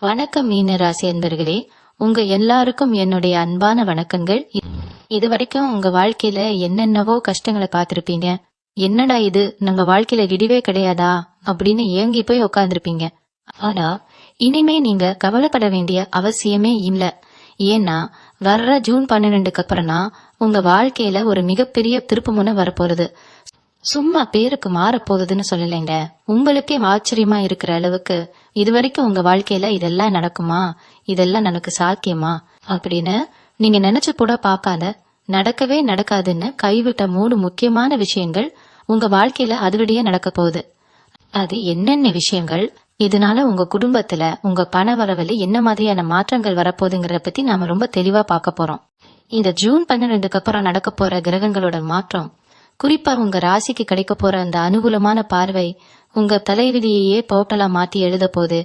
வணக்கம் மீன ராசி அன்பர்களே, உங்க எல்லாருக்கும் என்னுடைய அன்பான வணக்கங்கள். இதுவரைக்கும் உங்க வாழ்க்கையில என்னென்னவோ கஷ்டங்களை பார்த்திருப்பீங்க. என்னடா இது, நம்ம வாழ்க்கையில விடிவே கிடையாதா அப்படின்னு ஏங்கி போய் உட்கார்ந்துருப்பீங்க. ஆனா இனிமே நீங்க கவலைப்பட வேண்டிய அவசியமே இல்ல. ஏன்னா வர்ற ஜூன் 12க்கு அப்புறம் தான் உங்க வாழ்க்கையில ஒரு மிகப்பெரிய திருப்புமுனை வரப்போறது. சும்மா பேருக்கு மாற போகுதுன்னு சொல்லலைங்க, உங்களுக்கே ஆச்சரியமா இருக்கிற அளவுக்கு இதுவரைக்கும் உங்க வாழ்க்கையில இதெல்லாம் நடக்குமா, இதெல்லாம் நமக்கு சாத்தியமா அப்படின்னு நீங்க நினைச்சு கூட பார்க்காத, நடக்கவே நடக்காதுன்னு கைவிட்ட 3 முக்கியமான விஷயங்கள் உங்க வாழ்க்கையில அதுவழியே நடக்க போகுது. அது என்னென்ன விஷயங்கள், இதனால உங்க குடும்பத்துல உங்க பண வரவுல என்ன மாதிரியான மாற்றங்கள் வரப்போகுதுங்கிறத பத்தி நாம ரொம்ப தெளிவா பார்க்க போறோம். இந்த ஜூன் 12க்கு அப்புறம் நடக்க போற கிரகங்களோட மாற்றம், குறிப்பா உங்க ராசிக்கு கிடைக்க போற அந்த அனுகூலமான பார்வை உங்க தலைவிதியையே டோட்டலா மாத்தி எழுத போகுது.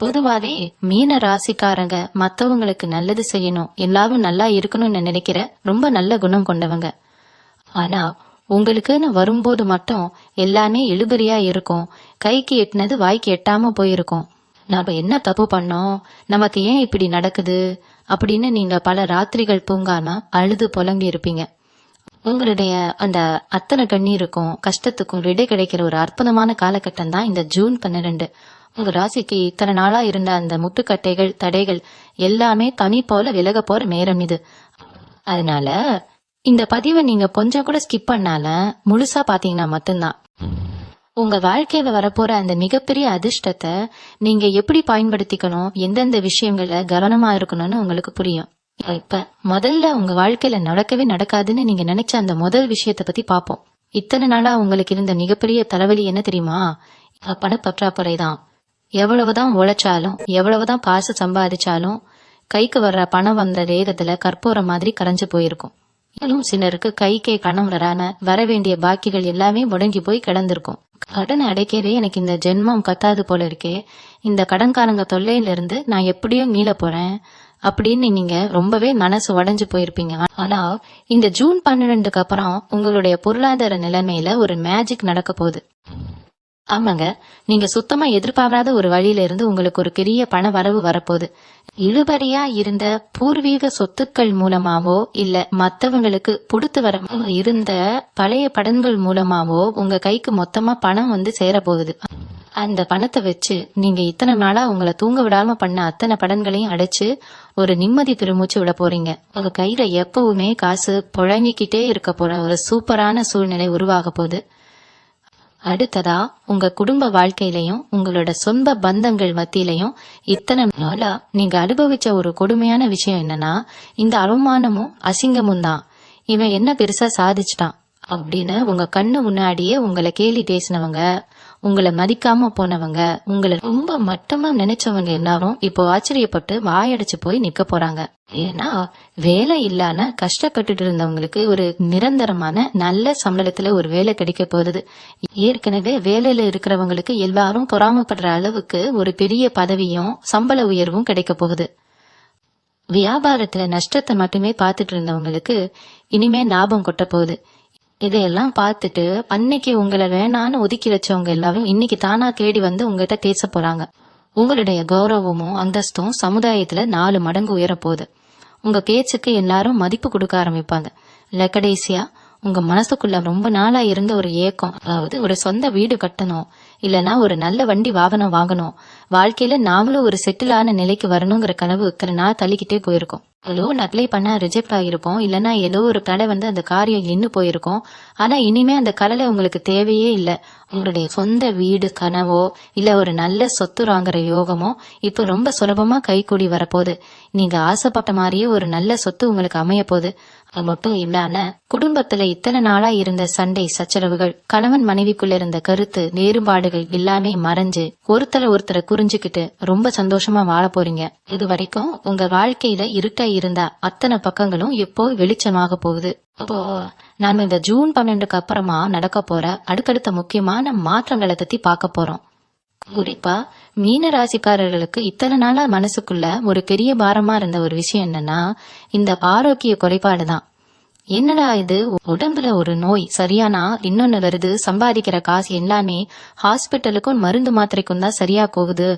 பொதுவாவே மீன ராசிக்காரங்க மத்தவங்களுக்கு நல்லது செய்யணும், எல்லாரும் நல்லா இருக்கணும்னு நினைக்கிற ரொம்ப நல்ல குணம் கொண்டவங்க. ஆனா உங்களுக்குன்னு வரும்போது மட்டும் எல்லாமே இழுபறியா இருக்கும். கைக்கு எட்டினது வாய்க்கு எட்டாம போயிருக்கும். நாம என்ன தப்பு பண்ணோம், நமக்கு ஏன் இப்படி நடக்குது அப்படின்னு நீங்க பல ராத்திரிகள் தூங்காம அழுது புலங்கி இருப்பீங்க. உங்களுடைய அந்த அத்தனை கண்ணீருக்கும் கஷ்டத்துக்கும் விடை கிடைக்கிற ஒரு அற்புதமான காலகட்டம் தான் இந்த ஜூன் 12. உங்க ராசிக்கு இத்தனை நாளா இருந்த அந்த முட்டுக்கட்டைகள் தடைகள் எல்லாமே தனி போல விலக போற நேரம் இது. அதனால இந்த பதிவை நீங்க கொஞ்சம் கூட ஸ்கிப் பண்ணால முழுசா பாத்தீங்கன்னா மட்டும்தான் உங்க வாழ்க்கையில வரப்போற அந்த மிகப்பெரிய அதிர்ஷ்டத்தை நீங்க எப்படி பயன்படுத்திக்கணும், எந்தெந்த விஷயங்கள கவனமா இருக்கணும்னு உங்களுக்கு புரியும். இப்ப முதல்ல உங்க வாழ்க்கையில நடக்கவே நடக்காதுன்னு நீங்க நினைச்ச அந்த முதல் விஷயத்த பத்தி பாப்போம். இத்தனை நாளா உங்களுக்கு இருந்த மிகப்பெரிய தலைவலி என்ன தெரியுமா? பணப்பற்றாக்குறை தான். எவ்வளவுதான் உழைச்சாலும், எவ்வளவுதான் காசு சம்பாதிச்சாலும் கைக்கு வர்ற பணம் வந்த வேகத்துல கற்பூரம் மாதிரி கரைஞ்சு போயிருக்கும். இன்னும் சிலருக்கு கைக்கே கணம் வர வேண்டிய பாக்கிகள் எல்லாமே முடங்கி போய் கிடந்திருக்கும். கடன் அடைக்கிறே எனக்கு இந்த ஜென்மம் கத்தாது போல இருக்கே, இந்த கடன்காரங்க தொல்லையில இருந்து நான் எப்படியும் மீள போறேன் அப்படின்னு நீங்க ரொம்பவே மனசு உடைஞ்சு போயிருப்பீங்க. ஆனா இந்த ஜூன் 12க்கு அப்புறம் உங்களுடைய பொருளாதார நிலைமையில ஒரு மேஜிக் நடக்க போகுது. ஆமாங்க, நீங்க சுத்தமா எதிர்பாராத ஒரு வழியில இருந்து உங்களுக்கு ஒரு பெரிய பண வரவு வரப்போகுது. இழுபறியா இருந்த பூர்வீக சொத்துக்கள் மூலமாவோ இல்ல மத்தவங்களுக்கு புடுத்து வர இருந்த பழைய படங்கள் மூலமாவோ உங்க கைக்கு மொத்தமா பணம் வந்து சேர போகுது. அந்த பணத்தை வச்சு நீங்க இத்தனை நாளா உங்களை தூங்க விடாம பண்ண அத்தனை படங்களையும் அடைச்சு ஒரு நிம்மதி பெருமூச்சு விட போறீங்க. உங்க கையில எப்பவுமே காசு புழங்கிக்கிட்டே இருக்க போற ஒரு சூப்பரான சூழ்நிலை உருவாக போகுது. அடுத்ததா உங்க குடும்ப வாழ்க்கையிலையும் உங்களோட சொந்த பந்தங்கள் மத்தியிலையும் இத்தனை நாளா நீங்க அனுபவிச்ச ஒரு கொடுமையான விஷயம் என்னன்னா, இந்த அவமானமும் அசிங்கமும் தான். இவன் என்ன பெருசா சாதிச்சிட்டான் அப்படின்னு உங்க கண்ணு முன்னாடியே உங்களை கேலி பேசினவங்க, உங்களை மதிக்காம போனவங்க, உங்களை ரொம்ப மட்டமா நினைச்சவங்க எல்லாரும் இப்போ ஆச்சரியப்பட்டு வாயடைச்சு போய் நிக்க போறாங்க. ஏன்னா வேலை இல்லாம கஷ்டப்பட்டுட்டு இருந்தவங்களுக்கு ஒரு நிரந்தரமான நல்ல சம்பளத்துல ஒரு வேலை கிடைக்க போகுது. ஏற்கனவே வேலையில இருக்கிறவங்களுக்கு எல்லாரும் பொறாமப்படுற அளவுக்கு ஒரு பெரிய பதவியும் சம்பள உயர்வும் கிடைக்க போகுது. வியாபாரத்துல நஷ்டத்தை மட்டுமே பார்த்துட்டு இருந்தவங்களுக்கு இனிமே லாபம் கொட்ட போகுது. இதையெல்லாம் பார்த்துட்டு அன்னைக்கு உங்களை வேணான்னு ஒதுக்கி வச்சவங்க எல்லாரும் இன்னைக்கு தானா தேடி வந்து உங்ககிட்ட பேச போறாங்க. உங்களுடைய கௌரவமும் அந்தஸ்தும் சமுதாயத்துல 4 மடங்கு உயர போகுது. உங்க பேச்சுக்கு எல்லாரும் மதிப்பு கொடுக்க ஆரம்பிப்பாங்க. இல்ல கடைசியா உங்க மனசுக்குள்ள ரொம்ப நாளா இருந்த ஒரு ஏக்கம், அதாவது ஒரு சொந்த வீடு கட்டணும், இல்லனா ஒரு நல்ல வண்டி வாகனம் வாங்கணும், வாழ்க்கையில நாமளும் ஒரு செட்டில் ஆன நிலைக்கு வரணுங்கிற கனவு இத்தனை நாள் தள்ளிக்கிட்டே போயிருக்கும். லோன் அப்ளை பண்ண ரிஜெக்ட் ஆகிருக்கும், இல்லனா ஏதோ ஒரு கடை வந்து அந்த காரியம் நின்று போயிருக்கும். ஆனா இனிமே அந்த கடலை உங்களுக்கு தேவையே இல்லை. உங்களுடைய சொந்த வீடு கனவோ இல்ல ஒரு நல்ல சொத்து வாங்குற யோகமோ இப்ப ரொம்ப சுலபமா கைகூடி வரப்போகுது. நீங்க ஆசைப்பட்ட மாதிரியே ஒரு நல்ல சொத்து உங்களுக்கு அமைய போகுது. அது மட்டும் இல்லாம குடும்பத்துல இத்தனை நாளா இருந்த சண்டை சச்சரவுகள், கணவன் மனைவிக்குள்ள இருந்த கருத்து வேறுபாடுகள் எல்லாமே மறைஞ்சு ஒருத்தரை புரிஞ்சுக்கிட்டு ரொம்ப சந்தோஷமா வாழ போறீங்க. இது வரைக்கும் உங்க வாழ்க்கையில இருட்டா இருந்த அத்தனை பக்கங்களும் இப்போ வெளிச்சமாக போகுது. அப்போ நாம இந்த ஜூன் 12க்கு அப்புறமா நடக்க போற அடுத்தடுத்த முக்கியமான மாற்றங்களை பத்தி பார்க்க போறோம். குறிப்பா மீன ராசிக்காரர்களுக்கு இத்தனை நாளா மனசுக்குள்ள ஒரு பெரிய பாரமா இருந்த ஒரு விஷயம் என்னன்னா, இந்த ஆரோக்கிய குறைபாடு தான். என்னடா இது, உடம்புல ஒரு நோய் சரியானா இன்னொன்னு வருது, சம்பாதிக்கிற காசு எல்லாமே ஹாஸ்பிட்டலுக்கும் மருந்து மாத்திரைக்கும் தான் சரியா போகுது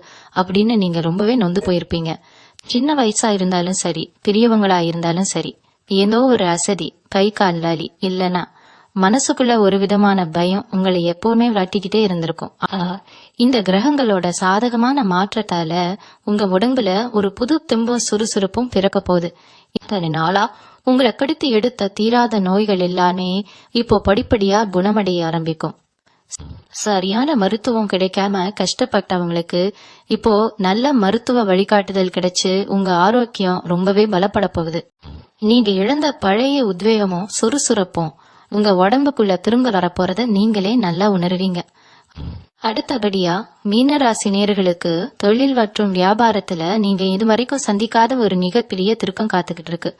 அப்படின்னு நீங்க ரொம்பவே நொந்து போயிருப்பீங்க. சின்ன வயசா இருந்தாலும் சரி, பெரியவங்களா இருந்தாலும் சரி, ஏதோ ஒரு அசதி, கை கால் வலி இல்லனா மனசுக்குள்ள ஒரு விதமான பயம் உங்களை எப்பவுமே விளாட்டிக்கிட்டே இருந்திருக்கும். இந்த கிரகங்களோட சாதகமான மாற்றத்தால உங்க உடம்புல ஒரு புது தெம்பும் சுறுசுறுப்பும் பிறக்க போகுது. இத்தனை நாளா உங்களை கடுத்து எடுத்த தீராத நோய்கள் எல்லாமே இப்போ படிப்படியா குணமடைய ஆரம்பிக்கும். சரியான மருத்துவம் கிடைக்காம கஷ்டப்பட்டவங்களுக்கு இப்போ நல்ல மருத்துவ வழிகாட்டுதல் கிடைச்சு உங்க ஆரோக்கியம் ரொம்பவே பலப்பட போகுது. நீங்க இழந்த பழைய உத்வேகமும் சுறுசுறுப்பும் உங்க உடம்புக்குள்ள திரும்ப வரப்போறத நீங்களே நல்லா உணர்வீங்க. அடுத்தபடியா மீனராசி நேயர்களுக்கு தொழில் மற்றும் வியாபாரத்துல நீங்க இதுவரைக்கும் சந்திக்காத ஒரு மிகப்பெரிய திருக்கம் காத்துக்கிட்டு இருக்கு.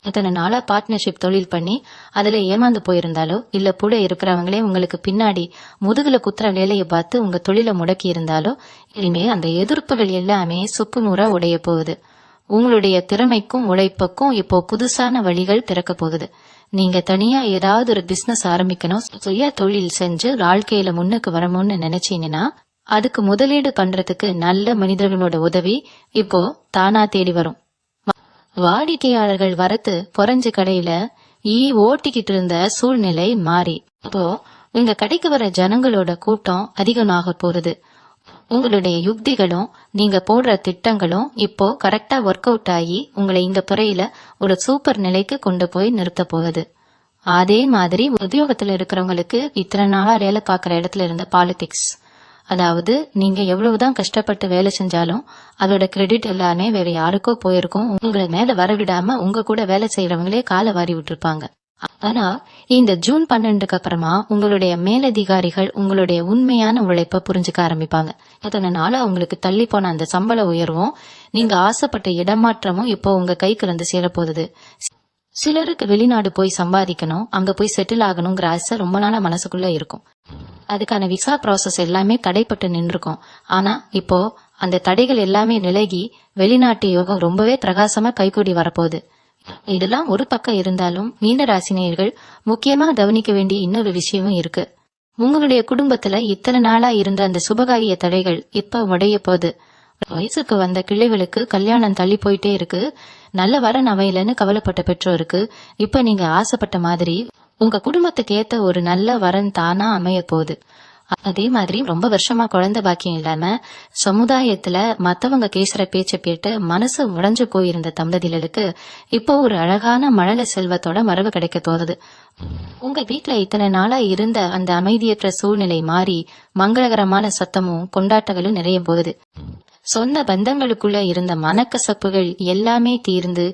இத்தனை நாளா பார்ட்னர்ஷிப் தொழில் பண்ணி அதுல ஏமாந்து போயிருந்தாலோ இல்ல கூட இருக்கிறவங்களே உங்களுக்கு பின்னாடி முதுகுல குத்துற வேலையை பார்த்து உங்க தொழிலை முடக்கி இருந்தாலோ இனிமே அந்த எதிர்ப்புகள் எல்லாமே சுக்குநூறா உடைய போகுது. உங்களுடைய திறமைக்கும் உழைப்புக்கும் இப்போ புதுசான வழிகள் திறக்க போகுது. நீங்க தனியா ஏதாவது ஒரு பிசினஸ் ஆரம்பிக்கணும், சுய தொழில் செஞ்சு வாழ்க்கையில முன்னுக்கு வரணும்னு நினைச்சீங்கன்னா அதுக்கு முதலீடு பண்றதுக்கு நல்ல மனிதர்களோட உதவி இப்போ தானா தேடி வரும். வாடிக்கையாளர்கள் வரத்து குறைஞ்ச கடையில ஓட்டிக்கிட்டு இருந்த சூழ்நிலை மாறி இப்போ உங்க கடைக்கு வர ஜனங்களோட கூட்டம் அதிகமாக போறது. உங்களுடைய யுக்திகளும் நீங்க போடுற திட்டங்களும் இப்போ கரெக்டா ஒர்க் அவுட் ஆகி உங்களை இந்த துறையில ஒரு சூப்பர் நிலைக்கு கொண்டு போய் நிறுத்த போகுது. அதே மாதிரி உத்தியோகத்துல இருக்கிறவங்களுக்கு இத்தனை நாளா வேலை பார்க்குற இடத்துல இருந்த பாலிடிக்ஸ், அதாவது நீங்க எவ்வளவுதான் கஷ்டப்பட்டு வேலை செஞ்சாலும் அதோட கிரெடிட் எல்லாமே வேற யாருக்கோ போயிருக்கும். உங்களை மேல வரவிடாம உங்க கூட வேலை செய்யறவங்களே காலை வாரி விட்டுருப்பாங்க. ஆனா இந்த ஜூன் 12க்கு அப்புறமா உங்களுடைய மேலதிகாரிகள் உங்களுடைய உண்மையான உழைப்ப புரிஞ்சுக்க ஆரம்பிப்பாங்க. அதனால நாளா உங்களுக்கு தள்ளி போன அந்த சம்பள உயர்வும் நீங்க ஆசைப்பட்ட இடமாற்றமும் இப்போ உங்க கைக்கு வந்து சேரப்போகுது. சிலருக்கு வெளிநாடு போய் சம்பாதிக்கணும், அங்க போய் செட்டில் ஆகணுங்கிற ஆசை ரொம்ப நாளா மனசுக்குள்ள இருக்கும். அதுக்கான விசா ப்ராசஸ் எல்லாமே தடைப்பட்டு நின்றுக்கும். ஆனா இப்போ அந்த தடைகள் எல்லாமே விலகி வெளிநாட்டு யோகம் ரொம்பவே பிரகாசமா கைகூடி வரப்போகுது. இதெல்லாம் ஒரு பக்கம் இருந்தாலும் மீனராசினியர்கள் முக்கியமா கவனிக்க வேண்டிய இன்னொரு விஷயமும் இருக்கு. உங்களுடைய குடும்பத்துல இத்தனை நாளா இருந்த அந்த சுபகாரிய தடைகள் இப்ப உடைய போகுது. வயசுக்கு வந்த கிளைகளுக்கு கல்யாணம் தள்ளி போயிட்டே இருக்கு. நல்ல வரன் அமையலன்னு கவலைப்பட்ட பெற்றோருக்கு இப்ப நீங்க ஆசைப்பட்ட மாதிரி உங்க குடும்பத்துக்கு ஏத்த ஒரு நல்ல வரன் தானா அமைய போகுது. அதே மாதிரி ரொம்ப வருஷமா குழந்தை பாக்கியம் இல்லாம சமுதாயத்துல மத்தவங்க பேசுற பேச்ச கேட்டு மனசு உடைஞ்சு போயிருந்த தம்பதிகளுக்கு இப்போ ஒரு அழகான மழலை செல்வத்தோட மரபு கிடைக்க போகுது. உங்க வீட்டுல இத்தனை நாளா இருந்த அந்த அமைதியற்ற சூழ்நிலை மாறி மங்களகரமான சத்தமும் கொண்டாட்டங்களும் நிறைய போகுது. சொந்த பந்தங்களுக்குள்ள இருந்த மனக்கசப்புகள் எல்லாமே தீர்ந்து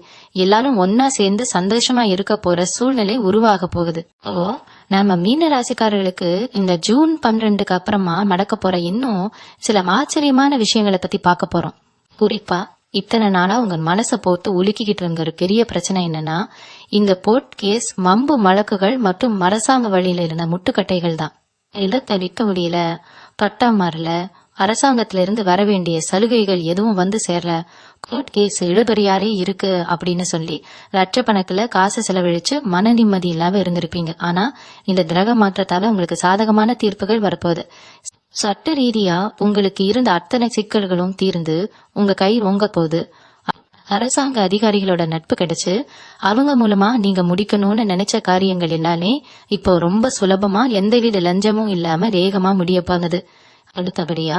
எல்லாரும் ஒன்னா சேர்ந்து சந்தோஷமா இருக்க போற சூழ்நிலை உருவாக போகுது. நம்ம மீன ராசிக்காரர்களுக்கு இந்த ஜூன் 12க்கு அப்புறமா நடக்க போற இன்னும் சில ஆச்சரியமான விஷயங்களை பத்தி பார்க்க போறோம். குறிப்பா இத்தனை நாளா உங்க மனசை போட்டு உலுக்கிக்கிட்டு இருந்த ஒரு பெரிய பிரச்சனை என்னன்னா இந்த போர்ட் கேஸ், மம்பு வழக்குகள் மற்றும் அரசாங்க வழியில இருந்த முட்டுக்கட்டைகள் தான். இடத்தை விற்க முடியல, பட்டம் மாறல, அரசாங்கத்தில இருந்து வர வேண்டிய சலுகைகள் எதுவும் வந்து சேரல, கோர்ட் கேஸ் இழுபறியாரே இருக்கு அப்படின்னு சொல்லி லட்சக்கணக்கில் காசு செலவழிச்சு மன நிம்மதி இல்லாம இருந்திருப்பீங்க. ஆனா இந்த கிரக மாற்றத்தால உங்களுக்கு சாதகமான தீர்ப்புகள் வரப்போகுது. சட்ட ரீதியா உங்களுக்கு இருந்த அத்தனை சிக்கல்களும் தீர்ந்து உங்க கை ஓங்க போகுது. அரசாங்க அதிகாரிகளோட நட்பு கிடைச்சு அவங்க மூலமா நீங்க முடிக்கணும்னு நினைச்ச காரியங்கள் எல்லாமே இப்போ ரொம்ப சுலபமா எந்தவித லஞ்சமும் இல்லாம வேகமா முடிய போகுது. அடுத்தபடியா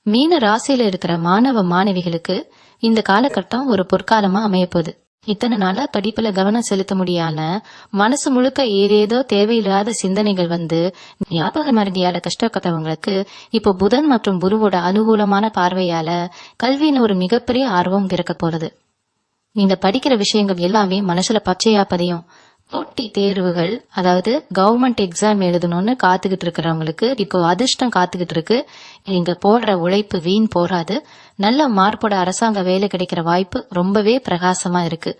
மீன ராசியில இருக்கிற மாணவ மாணவிகளுக்கு இந்த காலகட்டம் ஒரு பொற்காலமா அமையப்போகுது. இத்தனை நாளா படிப்புல கவனம் செலுத்த முடியாம மனசு முழுக்க ஏதேதோ தேவையில்லாத சிந்தனைகள் வந்து ஞாபக மருதியால கஷ்டப்பட்டவங்களுக்கு இப்போ புதன் மற்றும் குருவோட அனுகூலமான பார்வையால கல்வியின் ஒரு மிகப்பெரிய ஆர்வம் பிறக்க போறது. நீங்க படிக்கிற விஷயங்கள் எல்லாமே மனசுல பச்சையா பதியும். போட்டி தேர்வுகள், அதாவது கவர்மெண்ட் எக்ஸாம் எழுதணும்னு காத்துக்கிட்டு இருக்கிறவங்களுக்கு இப்போ அதிர்ஷ்டம் காத்துக்கிட்டு இருக்கு. நீங்க போடுற உழைப்பு வீண் போராது. நல்ல மார்போட அரசாங்க வேலை கிடைக்கிற வாய்ப்பு ரொம்பவே பிரகாசமா இருக்கு.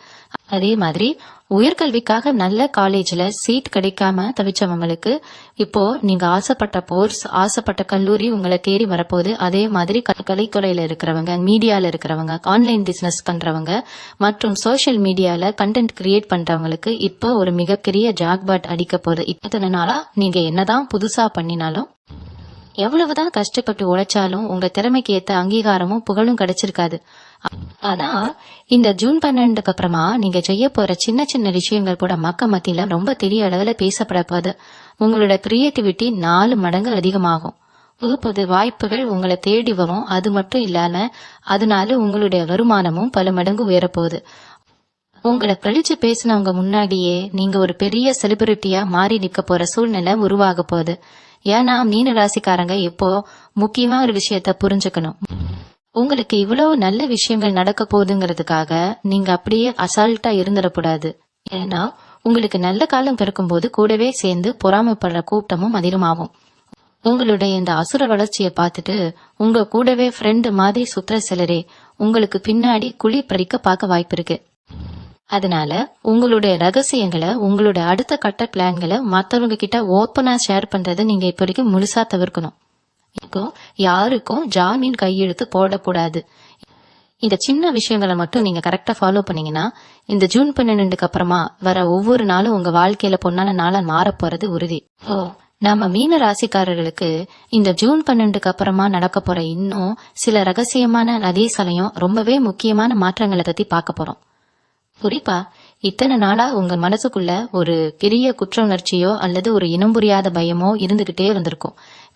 அதே மாதிரி உயர்கல்விக்காக நல்ல காலேஜ்ல சீட் கிடைக்காம தவிச்சவங்களுக்கு இப்போ நீங்க ஆசைப்பட்ட கோர்ஸ், ஆசைப்பட்ட கல்லூரி உங்களை தேடி வரப்போகுது. அதே மாதிரி கலைத்துறையில இருக்கிறவங்க, மீடியால இருக்கிறவங்க, ஆன்லைன் பிசினஸ் பண்றவங்க மற்றும் சோசியல் மீடியால கண்டென்ட் கிரியேட் பண்றவங்களுக்கு இப்போ ஒரு மிகப்பெரிய ஜாக்பாட் அடிக்க போகுது. இத்தனை நாளா நீங்க என்னதான் புதுசா பண்ணினாலும், எவ்வளவுதான் கஷ்டப்பட்டு உழைச்சாலும் உங்க திறமைக்கு ஏத்த அங்கீகாரமும் புகழும் கிடைச்சிருக்காது. ஆனா இந்த ஜூன் 12க்கு அப்புறமா நீங்க செய்ய போற சின்ன சின்ன விஷயங்கள் கூட மக்கள் மத்தியில ரொம்ப பெரிய அளவுல பேசப்பட போகுது. உங்களோட கிரியேட்டிவிட்டி 4 மடங்கு அதிகமாகும். புது புது வாய்ப்புகள் உங்களை தேடி வரும். அது மட்டும் இல்லாம அதனால உங்களுடைய வருமானமும் பல மடங்கு உயரப்போகுது. உங்களை பழிச்சு பேசினவங்க முன்னாடியே நீங்க ஒரு பெரிய செலிபிரிட்டியா மாறி நிக்க போற சூழ்நிலை உருவாக போகுது. ஏன்னா மீன ராசிக்காரங்க இப்போ முக்கியமா ஒரு விஷயத்த புரிஞ்சுக்கணும். உங்களுக்கு இவ்வளவு நல்ல விஷயங்கள் நடக்க போகுதுங்கிறதுக்காக நீங்க அப்படியே அசால்ட்டா இருந்துடக்கூடாது. ஏன்னா உங்களுக்கு நல்ல காலம் பிறக்கும் போது கூடவே சேர்ந்து பொறாமைப்படுற கூட்டமும் அதிகமாகும். உங்களுடைய இந்த அசுர வளர்ச்சியை பார்த்துட்டு உங்க கூடவே ஃப்ரெண்டு மாதிரி சுத்துற சிலரே உங்களுக்கு பின்னாடி குழி பறிக்க பார்க்க வாய்ப்பு இருக்கு. அதனால உங்களுடைய ரகசியங்களை, உங்களுடைய அடுத்த கட்ட பிளான்களை மற்றவங்க கிட்ட ஓப்பனா ஷேர் பண்றதை நீங்க இப்ப வரைக்கும் முழுசா தவிர்க்கணும். யாருக்கும் ஜாமீன் கையெழுத்து போடக்கூடாது. இந்த சின்ன விஷயங்களை மட்டும் நீங்க கரெக்டா ஃபாலோ பண்ணீங்கன்னா இந்த ஜூன் 12க்கு அப்புறமா வர ஒவ்வொரு நாளும் உங்க வாழ்க்கையில பொன்னான நாளா மாற போறது உறுதி. நம்ம மீன ராசிக்காரர்களுக்கு இந்த ஜூன் 12க்கு அப்புறமா நடக்க போற இன்னும் சில ரகசியமான அதே சமயம் ரொம்பவே முக்கியமான மாற்றங்களை பத்தி பார்க்க போறோம். குறிப்பா இத்தனை நாளா உங்க மனசுக்குள்ள ஒரு பெரிய குற்ற உணர்ச்சியோ அல்லது ஒரு இனம் புரியாத பயமோ இருந்துகிட்டே வந்திருக்கும்.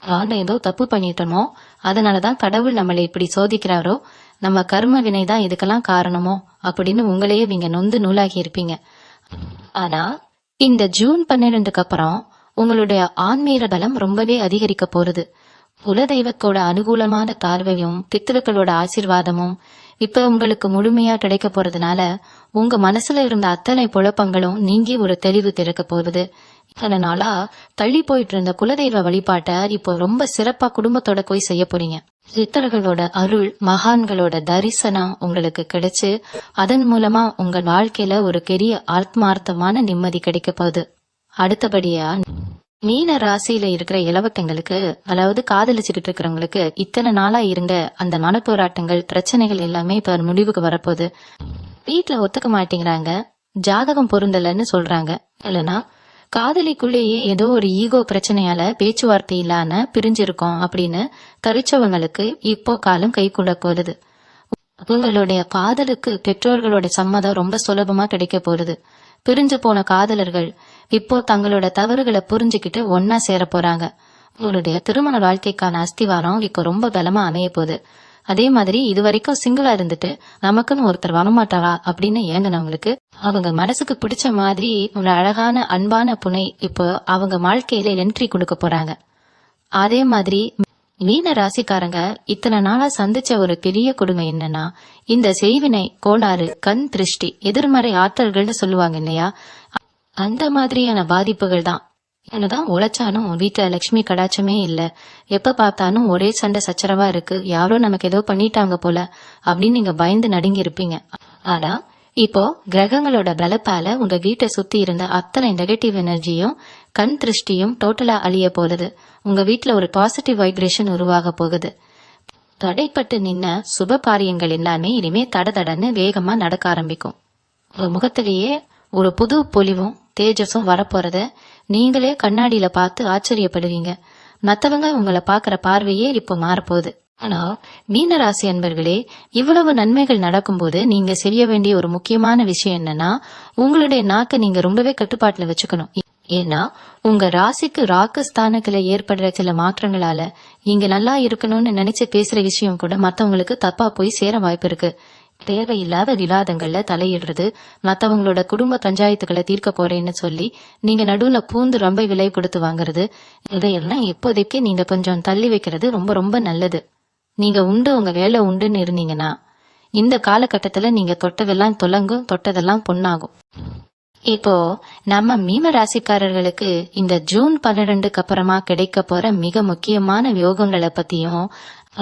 நாம ஏதோ தப்பு பண்ணிட்டோமோ, அதனாலதான் கடவுள் நம்மளை இப்படி சோதிக்கிறாரோ, நம்ம கர்ம வினைதான் இதுக்கெல்லாம் காரணமோ அப்படின்னு உங்களையே நீங்க நொந்து நூலாகி இருப்பீங்க. ஆனா இந்த ஜூன் 12க்கு அப்புறம் உங்களுடைய ஆன்மீக பலம் ரொம்பவே அதிகரிக்க போறது. குலதெய்வத்தோட அனுகூலமான பார்வையும் பித்திருக்களோட ஆசீர்வாதமும் இப்ப உங்களுக்கு முழுமையா கிடைக்க போறதுனால உங்க மனசுல இருந்த அத்தனை குழப்பங்களும் நீங்கி ஒரு தெளிவு திறக்க போகுது. அதனால தள்ளி போயிட்டு இருந்த குலதெய்வ வழிபாட்டை இப்போ ரொம்ப சிறப்பா குடும்பத்தோட போய் செய்ய போறீங்க. சித்தர்களோட அருள், மகான்களோட தரிசனம் உங்களுக்கு கிடைச்சு அதன் மூலமா உங்க வாழ்க்கையில ஒரு பெரிய ஆத்மார்த்தமான நிம்மதி கிடைக்க போகுது. அடுத்தபடியா மீன ராசியில இருக்கிற இளவட்டங்களுக்கு, அதாவது காதலிச்சுக்கிட்டு இருக்கிறவங்களுக்கு இத்தனை நாளா இருந்த அந்த மனப்போராட்டங்கள், பிரச்சனைகள் எல்லாமே இப்ப முடிவுக்கு வரப்போகுது. வீட்டுல ஒத்துக்க மாட்டேங்கிறாங்க, ஜாதகம் பொருந்தலன்னு சொல்றாங்க. இல்லைன்னா காதலிக்குள்ளேயே ஏதோ ஒரு ஈகோ பிரச்சனையால பேச்சுவார்த்தை இல்லாம பிரிஞ்சிருக்கோம் அப்படின்னு தரிச்சவங்களுக்கு இப்போ காலம் கைக்குள்ள போகுது. உங்களுடைய காதலுக்கு பெற்றோர்களோட சம்மதம் ரொம்ப சுலபமா கிடைக்க போகுது. பிரிஞ்சு போன காதலர்கள் இப்போ தங்களோட தவறுகளை புரிஞ்சுக்கிட்டு ஒன்னா சேர போறாங்க. உங்களுடைய திருமண வாழ்க்கைக்கான அஸ்திவாரம் இப்போ ரொம்ப பலமா அமைய போகுது. அதே மாதிரி இதுவரைக்கும் சிங்கிளா இருந்துட்டு நமக்குன்னு ஒருத்தர் வரமாட்டாரா அப்படின்னு ஏங்கினவங்களுக்கு அவங்க மனசுக்கு பிடிச்ச மாதிரி ஒரு அழகான அன்பான புனை இப்போ அவங்க வாழ்க்கையில என்ட்ரி கொடுக்க போறாங்க. அதே மாதிரி மீன ராசிக்காரங்க இத்தனை நாளா சந்திச்ச ஒரு பெரிய கொடுமை என்னன்னா, இந்த செய்வினை கோளாறு, கண் திருஷ்டி, எதிர்மறை ஆற்றல்கள்னு சொல்லுவாங்க இல்லையா, அந்த மாதிரியான பாதிப்புகள் தான். என்னதான் உழைச்சாலும் வீட்டுல லட்சுமி கடாச்சமே இல்ல, எப்ப பார்த்தாலும் ஒரே சண்டை சச்சரவா இருக்கு, யாரோ நமக்கு ஏதோ பண்ணிட்டாங்க போல அப்படின்னு நீங்க பயந்து நடுங்கி இருப்பீங்க. ஆனா இப்போ கிரகங்களோட பலப்பால உங்க வீட்டை சுத்தி இருந்த அத்தனை நெகட்டிவ் எனர்ஜியும் கண் திருஷ்டியும் டோட்டலா அழிய போகுது. உங்க வீட்டுல ஒரு பாசிட்டிவ் வைப்ரேஷன் உருவாக போகுது. தடைப்பட்டு நின்ன சுப காரியங்கள் எல்லாமே இனிமே தடன்னு வேகமா நடக்க ஆரம்பிக்கும். உங்க முகத்திலேயே ஒரு புது பொலிவும் தேஜஸும் வரப்போறத நீங்களே கண்ணாடியில பார்த்து ஆச்சரியப்படுவீங்க. மத்தவங்க உங்களை பாக்குற பார்வையே இப்போ மாறப்போகுது. ஆனா மீனராசி அன்பர்களே, இவ்வளவு நன்மைகள் நடக்கும்போது நீங்க செய்ய வேண்டிய ஒரு முக்கியமான விஷயம் என்னன்னா, உங்களுடைய நாக்கை நீங்க ரொம்பவே கட்டுப்பாட்டுல வச்சுக்கணும். ஏன்னா உங்க ராசிக்கு ராக்குஸ்தானத்துல ஏற்படுற சில மாற்றங்களால நீங்க நல்லா இருக்கணும்னு நினைச்சு பேசுற விஷயம் கூட மத்தவங்களுக்கு தப்பா போய் சேர வாய்ப்பு இருக்கு. தேவையில்லாத விவாதங்கள்ல தலையிடுறது, மத்தவங்களோட குடும்ப பஞ்சாயத்துக்களை தீர்க்க போறேன்னு சொல்லி நீங்க நடுவுல பூந்து ரொம்ப விலை கொடுத்து வாங்குறது, இதையெல்லாம் இப்போதைக்கு நீங்க கொஞ்சம் தள்ளி வைக்கிறது ரொம்ப ரொம்ப நல்லது. நீங்க உண்டு உங்க வேலை உண்டுன்னு இருந்தீங்கன்னா இந்த காலகட்டத்துல நீங்க தொட்டதெல்லாம் தொலங்கும், தொட்டதெல்லாம் பொன்னாகும். இப்போ நம்ம மீன ராசிக்காரர்களுக்கு இந்த ஜூன் 12க்கு அப்புறமா கிடைக்க போற மிக முக்கியமான யோகங்களை பத்தியும்,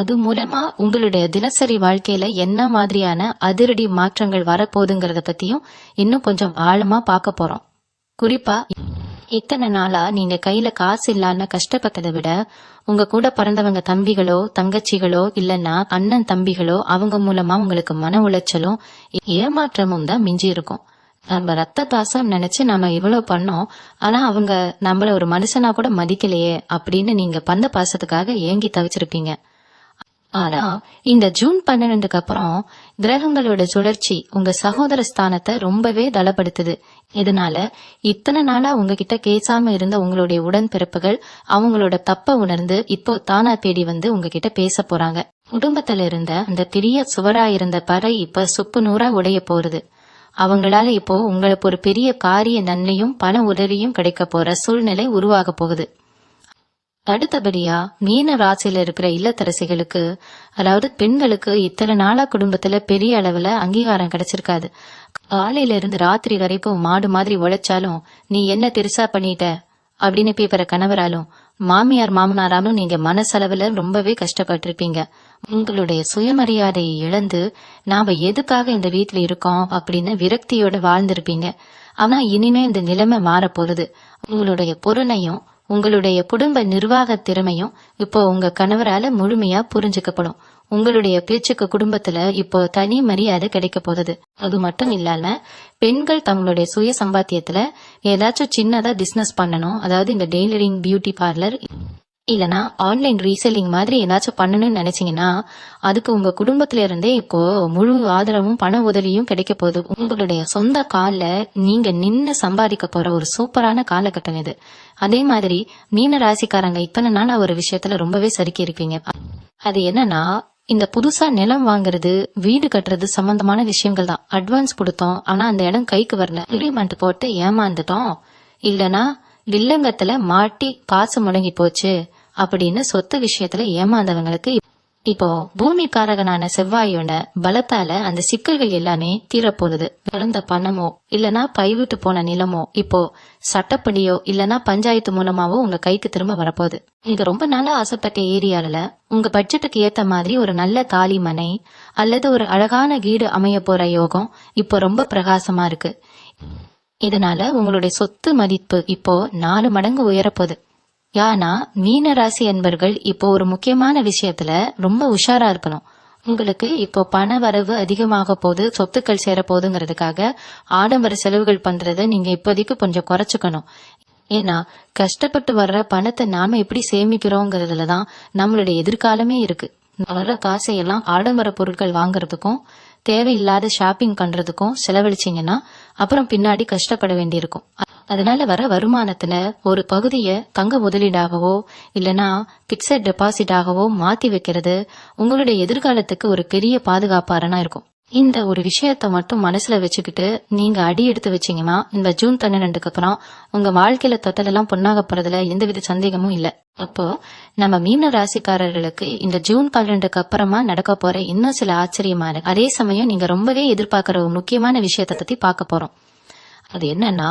அது மூலமா உங்களுடைய தினசரி வாழ்க்கையில என்ன மாதிரியான அதிரடி மாற்றங்கள் வரப்போகுதுங்கிறத பத்தியும் இன்னும் கொஞ்சம் ஆழமா பார்க்க போறோம். குறிப்பா இத்தனை நாளா நீங்க கையில காசு இல்லாம கஷ்டப்பட்டதை விட உங்க கூட பிறந்தவங்க தம்பிகளோ தங்கச்சிகளோ இல்லன்னா அண்ணன் தம்பிகளோ அவங்க மூலமா உங்களுக்கு மன உளைச்சலும் ஏமாற்றமும் தான் மிஞ்சி இருக்கும். நம்ம ரத்த பாசம் நினைச்சு நம்ம இவ்வளவு பண்ணோம், ஆனா அவங்க நம்மள ஒரு மனுஷனா கூட மதிக்கலையே அப்படின்னு நீங்க பந்த பாசத்துக்காக ஏங்கி தவிச்சிருப்பீங்க. ஆனா இந்த ஜூன் 12க்கு அப்புறம் கிரகங்களோட சுழற்சி உங்க சகோதர ஸ்தானத்தை ரொம்பவே தளப்படுத்துது. இதனால இத்தனை நாளா உங்ககிட்ட கேசாம இருந்த உங்களுடைய உடன்பிறப்புகள் அவங்களோட தப்ப உணர்ந்து இப்போ தானா தேடி வந்து உங்ககிட்ட பேச போறாங்க. குடும்பத்துல இருந்த அந்த பெரிய சுவரா இருந்த பறை இப்ப சுப்பு நூறா உடைய போறது. அவங்களால இப்போ உங்களுக்கு ஒரு பெரிய காரிய நன்மையும் பண உதவியும் கிடைக்க போற சூழ்நிலை உருவாக போகுது. அடுத்தபடியா மீன ராசியில இருக்கிற இல்லத்தரசிகளுக்கு, அதாவது பெண்களுக்கு இத்தனை நாளா குடும்பத்துல பெரிய அளவுல அங்கீகாரம் கிடைச்சிருக்காது. காலையில இருந்து ராத்திரி வரைக்கும் மாடு மாதிரி உழைச்சாலும் நீ என்ன பெருசா பண்ணிட்ட அப்படின்னு பேப்பற கணவராலும் மாமியார் மாமனாராலும் நீங்க மனசளவுல ரொம்பவே கஷ்டப்பட்டிருப்பீங்க. உங்களுடைய சுயமரியாதையை இழந்து நாம எதுக்காக இந்த வீட்டுல இருக்கோம் அப்படின்னு விரக்தியோட வாழ்ந்திருப்பீங்க. ஆனா இனிமே இந்த நிலைமை மாற போகுது. உங்களுடைய பொறுமையும் உங்களுடைய குடும்ப நிர்வாக திறமையும் இப்போ உங்க கணவரால முழுமையா புரிஞ்சுக்கப்படும். உங்களுடைய பேச்சுக்கு குடும்பத்துல இப்போ தனி மரியாதை கிடைக்க போகுது. அது மட்டும் இல்லாம பெண்கள் தங்களுடைய சுய சம்பாத்தியத்துல ஏதாச்சும் சின்னதா பிசினஸ் பண்ணணும், அதாவது இந்த டெய்லரிங், பியூட்டி பார்லர் இல்லனா ஆன்லைன் ரீசெல்லிங் மாதிரி ஏதாச்சும் பண்ணணும்னு நினைச்சீங்கன்னா அதுக்கு உங்க குடும்பத்தில இருந்தே இப்போ முழு ஆதரவும் பண உதவியும் கிடைக்க போகுது. உங்களுடைய சொந்த கால்ல நீங்க நின்னு சம்பாதிக்க போற ஒரு சூப்பரான காலகட்டம் இது. அதே மாதிரி மீன ராசிக்காரங்க இத்தனை நாள் ஒரு விஷயத்துல ரொம்பவே சறுக்கி இருப்பீங்க. அது என்னன்னா, இந்த புதுசா நிலம் வாங்குறது, வீடு கட்டுறது சம்பந்தமான விஷயங்கள் தான். அட்வான்ஸ் கொடுத்தோம், ஆனா அந்த இடம் கைக்கு வரல, அக்ரிமெண்ட் போட்டு ஏமாந்துட்டோம், இல்லனா வில்லங்கத்துல மாட்டி காசு முடங்கி போச்சு அப்படின்னு சொத்து விஷயத்துல ஏமாந்தவங்களுக்கு இப்போ பூமிக்காரகனான செவ்வாயோட பலத்தால அந்த சிக்கல்கள் எல்லாமே தீரப்போகுது. பிறந்த பணமோ இல்லனா கைவிட்டு போன நிலமோ இப்போ சட்டப்படியோ இல்லனா பஞ்சாயத்து மூலமாவோ உங்க கைக்கு திரும்ப வரப்போகுது. நீங்க ரொம்ப நாளா ஆசைப்பட்ட ஏரியால உங்க பட்ஜெட்டுக்கு ஏத்த மாதிரி ஒரு நல்ல காலி மனை அல்லது ஒரு அழகான வீடு அமைய போற யோகம் இப்போ ரொம்ப பிரகாசமா இருக்கு. இதனால உங்களுடைய சொத்து மதிப்பு இப்போ 4 மடங்கு உயரப்போகுது. ஏன்னா மீன ராசி என்பர்கள் இப்போ ஒரு முக்கியமான விஷயத்துல ரொம்ப உஷாரா இருக்கணும். உங்களுக்கு இப்போ பண வரவு அதிகமாக போகுது, சொத்துக்கள் சேர போகுதுங்கிறதுக்காக ஆடம்பர செலவுகள் பண்றத நீங்க இப்போதைக்கு கொஞ்சம் குறைச்சுக்கணும். ஏன்னா கஷ்டப்பட்டு வர்ற பணத்தை நாம எப்படி சேமிக்கிறோங்கிறதுலதான் நம்மளுடைய எதிர்காலமே இருக்கு. வர்ற காசையெல்லாம் ஆடம்பர பொருட்கள் வாங்குறதுக்கும் தேவையில்லாத ஷாப்பிங் பண்றதுக்கும் செலவழிச்சிங்கன்னா அப்புறம் பின்னாடி கஷ்டப்பட வேண்டியிருக்கும். அதனால வர வருமானத்துல ஒரு பகுதியை தங்க முதலீடாகவோ இல்லனா பிக்சட் டெபாசிட்டாகவோ மாத்தி வைக்கிறது உங்களுடைய எதிர்காலத்துக்கு ஒரு பெரிய பாதுகாப்பாரனா இருக்கும். இந்த ஒரு விஷயத்த மட்டும் மனசுல வச்சுக்கிட்டு நீங்க அடி எடுத்து வச்சீங்கன்னா இந்த ஜூன் 12க்கு அப்புறம் உங்க வாழ்க்கையில தொட்டதெல்லாம் பொண்ணாக போறதுல எந்தவித சந்தேகமும் இல்ல. அப்போ நம்ம மீன ராசிக்காரர்களுக்கு இந்த ஜூன் 12க்கு அப்புறமா நடக்க போற இன்னும் சில ஆச்சரியமான, அதே சமயம் நீங்க ரொம்பவே எதிர்பார்க்கிற ஒரு முக்கியமான விஷயத்த பத்தி பார்க்க போறோம். அது என்னன்னா,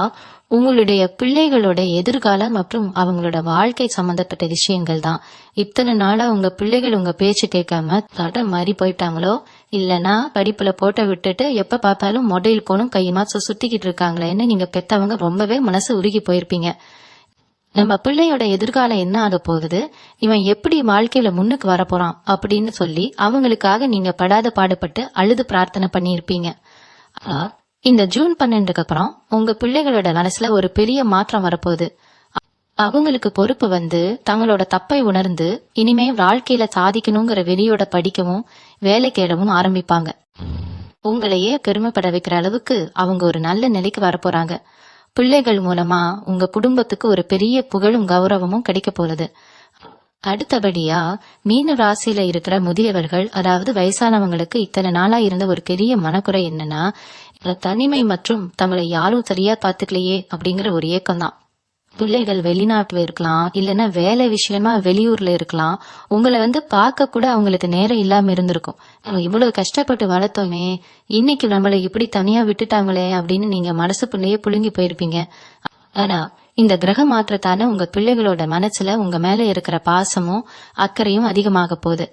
உங்களுடைய பிள்ளைகளோட எதிர்காலம் மற்றும் அவங்களோட வாழ்க்கை சம்பந்தப்பட்ட விஷயங்கள் தான். இத்தனை நாளா உங்க பிள்ளைகள் உங்க பேச்சு கேட்காம தடம் மாறி போயிட்டாங்களோ இல்லனா படிப்புல போட்ட விட்டுட்டு எப்ப பார்த்தாலும் மொபைல் போனும் கையுமா சுத்திக்கிட்டு இருக்காங்களேன்னு நீங்க பெத்தவங்க ரொம்பவே மனசு உருகி போயிருப்பீங்க. நம்ம பிள்ளையோட எதிர்காலம் என்ன ஆக போகுது, இவன் எப்படி வாழ்க்கையில முன்னுக்கு வரப்போறான் அப்படின்னு சொல்லி அவங்களுக்காக நீங்க படாத பாடுபட்டு அழுது பிரார்த்தனை பண்ணியிருப்பீங்க. இந்த ஜூன் 12க்கு அப்புறம் உங்க பிள்ளைகளோட மனசுல ஒரு பெரிய மாற்றம் வரப்போகுது. அவங்களுக்கு பொறுப்பு வந்து தங்களோட தப்பை உணர்ந்து இனிமே வாழ்க்கையில சாதிக்கணுங்கிற வெளியோட படிக்கவும் வேலை தேடவும் ஆரம்பிப்பாங்க. உங்களையே பெருமைப்பட வைக்கிற அளவுக்கு அவங்க ஒரு நல்ல நிலைக்கு வரப்போறாங்க. பிள்ளைகள் மூலமா உங்க குடும்பத்துக்கு ஒரு பெரிய புகழும் கௌரவமும் கிடைக்க போகுது. அடுத்தபடியா மீன ராசியில இருக்கிற முதியவர்கள், அதாவது வயசானவங்களுக்கு இத்தனை நாளா இருந்த ஒரு பெரிய மனக்குறை என்னன்னா, தனிமை மற்றும் தங்களை யாரும் சரியா பாத்துக்கலையே அப்படிங்கிற ஒரு ஏக்கம் தான். பிள்ளைகள் வெளிநாட்டுல இருக்கலாம், இல்லைன்னா வேலை விஷயமா வெளியூர்ல இருக்கலாம். உங்களை பார்க்க கூட அவங்களுக்கு நேரம் இல்லாம இருந்திருக்கும். நம்ம இவ்வளவு கஷ்டப்பட்டு வளர்த்தோமே, இன்னைக்கு நம்மளை இப்படி தனியா விட்டுட்டாங்களே அப்படின்னு நீங்க மனசுக்குள்ளேயே புழுங்கி போயிருப்பீங்க. ஆனா இந்த கிரக மாற்றத்தால உங்க பிள்ளைகளோட மனசுல உங்க மேல இருக்கிற பாசமும் அக்கறையும் அதிகமாக போகுது.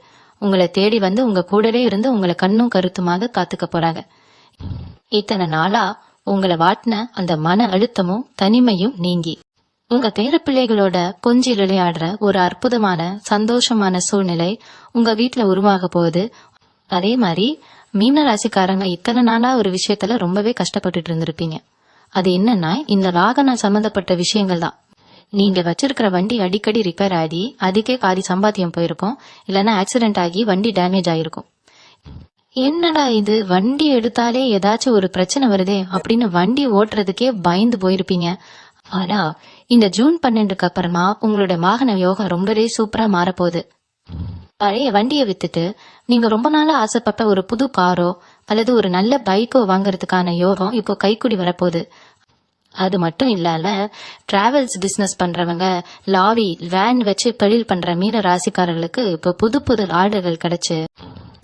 உங்களை தேடி உங்க கூடவே இருந்து உங்களை கண்ணும் கருத்துமாக காத்துக்க போறாங்க. இத்தனை நாளா உங்களை வாட்டின அந்த மன அழுத்தமும் தனிமையும் நீங்கி உங்க பேர பிள்ளைகளோட கொஞ்சி விளையாடுற ஒரு அற்புதமான சந்தோஷமான சூழ்நிலை உங்க வீட்டுல உருவாக போகுது. அதே மாதிரி மீன ராசிக்காரங்க இத்தனை நாளா ஒரு விஷயத்துல ரொம்பவே கஷ்டப்பட்டுட்டு இருந்திருப்பீங்க. அது என்னன்னா, இந்த வாகனம் சம்பந்தப்பட்ட விஷயங்கள் தான். நீங்க வச்சிருக்கிற வண்டி அடிக்கடி ரிப்பேர் ஆகி அதுக்கே பாதி சம்பாத்தியம் போயிருக்கும், இல்லைன்னா ஆக்சிடென்ட் ஆகி வண்டி டேமேஜ் ஆயிருக்கும். என்னடா இது, வண்டி எடுத்தாலே ஏதாச்சும் ஒரு பிரச்சனை வருதே அப்படின்னு வண்டி ஓட்டுறதுக்கே பயந்து போயிருப்பீங்க. ஆனா இந்த ஜூன் 12க்கு அப்புறமா உங்களோட வாகன யோகம் ரொம்பவே சூப்பரா மாறப்போகுது. பழைய வண்டியை வித்துட்டு நீங்க ரொம்ப நாளா ஆசைப்பட்ட ஒரு புது காரோ அல்லது ஒரு நல்ல பைக்கோ வாங்குறதுக்கான யோகம் இப்போ கைக்குடி வரப்போகுது. அது மட்டும் இல்லாம டிராவல்ஸ் பிசினஸ் பண்றவங்க, லாரி வேன் வச்சு தொழில் பண்ற மீன ராசிக்காரர்களுக்கு இப்போ புது புது ஆர்டர்கள் கிடைச்சு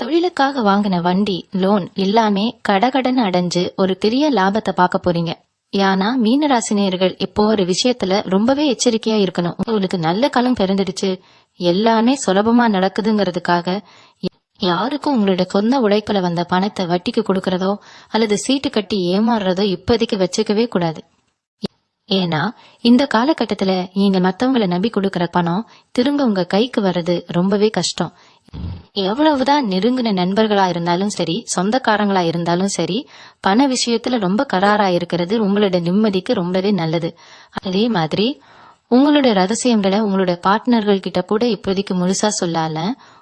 தொழிலுக்காக வாங்கின வண்டி லோன் எல்லாமே கடகடன் அடைஞ்சு ஒரு பெரிய லாபத்தை பார்க்க போறீங்க. ஏன்னா மீனராசினியர்கள் இப்போ ஒரு விஷயத்துல ரொம்பவே எச்சரிக்கையா இருக்கணும். உங்களுக்கு நல்ல காலம் பிறந்துடுச்சு, எல்லாமே சுலபமா நடக்குதுங்கிறதுக்காக யாருக்கும் உங்களோட சொந்த உழைப்புல வந்த பணத்தை வட்டிக்கு கொடுக்கறதோ அல்லது சீட்டு கட்டி ஏமாறுறதோ இப்போதைக்கு வச்சுக்கவே கூடாது. ஏன்னா இந்த காலகட்டத்துல நீங்க மத்தவங்களை நம்பி கொடுக்கற பணம் திரும்ப உங்க கைக்கு வர்றது ரொம்பவே கஷ்டம். எவ்வளவுதான் நெருங்கின நண்பர்களா இருந்தாலும் சரி, சொந்தக்காரங்களா இருந்தாலும் சரி, பண விஷயத்துல ரொம்ப கராரா இருக்கிறது உங்களோட நிம்மதிக்கு ரொம்பவே நல்லது. அதே மாதிரி உங்களோட ரகசியங்களை உங்களோட பார்ட்னர்கள் கிட்ட கூட இப்போதைக்கு முழுசா சொல்லால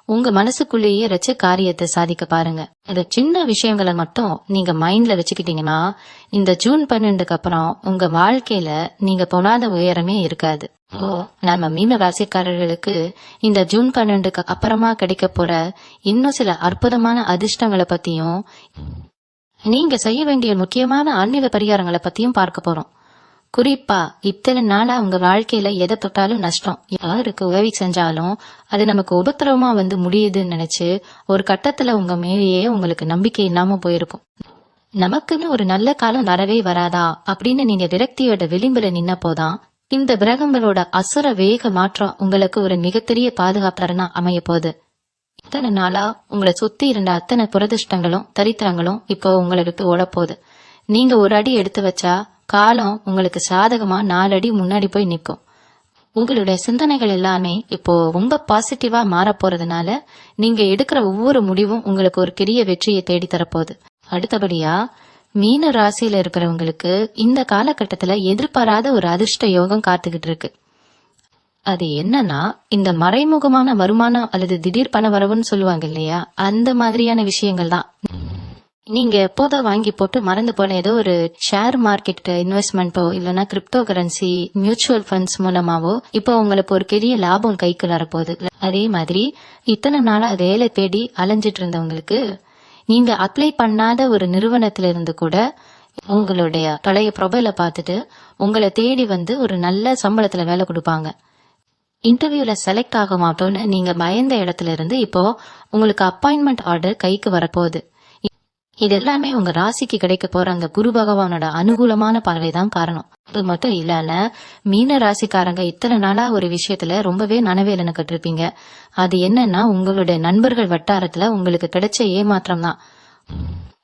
உங்க மனசுக்குள்ளேயே வச்சு காரியத்தை சாதிக்க பாருங்க. இந்த சின்ன விஷயங்களை மட்டும் நீங்க மைண்ட்ல வச்சுக்கிட்டீங்கன்னா இந்த ஜூன் 12க்கு அப்புறம் உங்க வாழ்க்கையில நீங்க தொடாத உயரமே இருக்காது. நம்ம மீன ராசிக்காரர்களுக்கு இந்த ஜூன் 12க்கு அப்புறமா கிடைக்க போற இன்னும் சில அற்புதமான அதிர்ஷ்டங்களை பத்தியும் நீங்க செய்ய வேண்டிய முக்கியமான ஆன்மீக பரிகாரங்களை பத்தியும் பார்க்க போறோம். குறிப்பா இத்தனை நாளா உங்க வாழ்க்கையில எதை தொட்டாலும் நஷ்டம், யாருக்கு உதவி செஞ்சாலும் அது நமக்கு உபத்திரவமா முடியுதுன்னு நினைச்சு ஒரு கட்டத்துல உங்க மேலேயே உங்களுக்கு நம்பிக்கை இல்லாம போயிருக்கும். நமக்குன்னு ஒரு நல்ல காலம் வரவே வராதா அப்படின்னு நீங்க விரக்தியோட விளிம்புல நின்னப்போதான் இந்த கிரகங்களோட அசுர வேக மாற்றம் உங்களுக்கு ஒரு மிகப்பெரிய பாதுகாப்புறனா அமைய போகுது. இத்தனை நாளா உங்களை சுத்தி இருந்த அத்தனை துரதிருஷ்டங்களும் தரித்திரங்களும் இப்போ உங்களை விட்டு ஓடப்போகுது. நீங்க ஒரு அடி எடுத்து வச்சா காலம் உங்களுக்கு சாதகமா 4 அடி முன்னாடி போய் நிற்கும். உங்களுடைய சிந்தனைகள் எல்லாமே இப்போ ரொம்ப பாசிட்டிவா மாற போறதுனால நீங்க எடுக்கிற ஒவ்வொரு முடிவும் உங்களுக்கு ஒரு பெரிய வெற்றியை தேடி தரப்போகுது. அடுத்தபடியா மீன ராசியில இருக்கிறவங்களுக்கு இந்த காலகட்டத்துல எதிர்பாராத ஒரு அதிர்ஷ்ட யோகம் காத்துக்கிட்டு இருக்கு. அது என்னன்னா, இந்த மறைமுகமான வருமானம் அல்லது திடீர் பண வரவுன்னு சொல்லுவாங்க இல்லையா, அந்த மாதிரியான விஷயங்கள் தான். நீங்க எப்போதோ வாங்கி போட்டு மறந்து போன ஏதோ ஒரு ஷேர் மார்க்கெட் இன்வெஸ்ட்மெண்ட்டோ இல்லைன்னா கிரிப்டோ கரன்சி மியூச்சுவல் ஃபண்ட்ஸ் மூலமாவோ இப்போ உங்களுக்கு ஒரு பெரிய லாபம் கைக்கு வரப்போகுது. அதே மாதிரி இத்தனை நாளா வேலை தேடி அலைஞ்சிட்டு இருந்தவங்களுக்கு நீங்க அப்ளை பண்ணாத ஒரு நிறுவனத்துல இருந்து கூட உங்களுடைய பழைய ப்ரொஃபைலை பார்த்துட்டு உங்களை தேடி ஒரு நல்ல சம்பளத்துல வேலை கொடுப்பாங்க. இன்டர்வியூல செலக்ட் ஆக மாட்டோம்னு நீங்க பயந்த இடத்துல இருந்து இப்போ உங்களுக்கு அப்பாயின்மெண்ட் ஆர்டர் கைக்கு வரப்போகுது. இது எல்லாமே உங்க ராசிக்கு கிடைக்க போற அந்த குரு பகவானோட அனுகூலமான பார்வைதான் காரணம். அது மட்டும் இல்லாம மீன ராசிக்காரங்க இத்தனை நாளா ஒரு விஷயத்துல ரொம்பவே நனவேலனுக்கிட்டு இருப்பீங்க. அது என்னன்னா, உங்களுடைய நண்பர்கள் வட்டாரத்துல உங்களுக்கு கிடைச்ச ஏமாற்றம் தான்.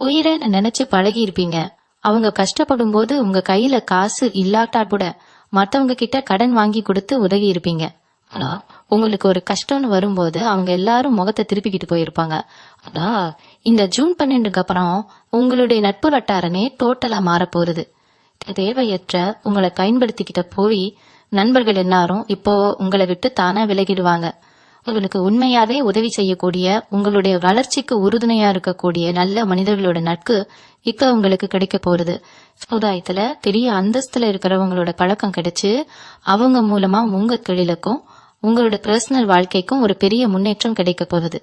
உயிரை நினைச்சு பழகி இருப்பீங்க. அவங்க கஷ்டப்படும் போது உங்க கையில காசு இல்லாட்டா கூட மத்தவங்க கிட்ட கடன் வாங்கி கொடுத்து உதவி இருப்பீங்க. ஆனா உங்களுக்கு ஒரு கஷ்டம்னு வரும்போது அவங்க எல்லாரும் முகத்தை திருப்பிக்கிட்டு போயிருப்பாங்க. ஆனா இந்த ஜூன் 12க்கு அப்புறம் உங்களுடைய நட்பு வட்டாரமே டோட்டலா மாற போறது. தேவையற்ற உங்களை பயன்படுத்திக்கிட்ட போய் நண்பர்கள் எல்லாரும் இப்போ உங்களை விட்டு தானா விலகிடுவாங்க. உங்களுக்கு உண்மையாவே உதவி செய்யக்கூடிய, உங்களுடைய வளர்ச்சிக்கு உறுதுணையா இருக்கக்கூடிய நல்ல மனிதர்களோட நட்பு இப்ப உங்களுக்கு கிடைக்க போறது. சமுதாயத்துல பெரிய அந்தஸ்துல இருக்கிறவங்களோட பழக்கம் கிடைச்சு அவங்க மூலமா உங்க தொழிலுக்கும் உங்களோட பர்சனல் வாழ்க்கைக்கும் ஒரு பெரிய முன்னேற்றம் கிடைக்க போகுது.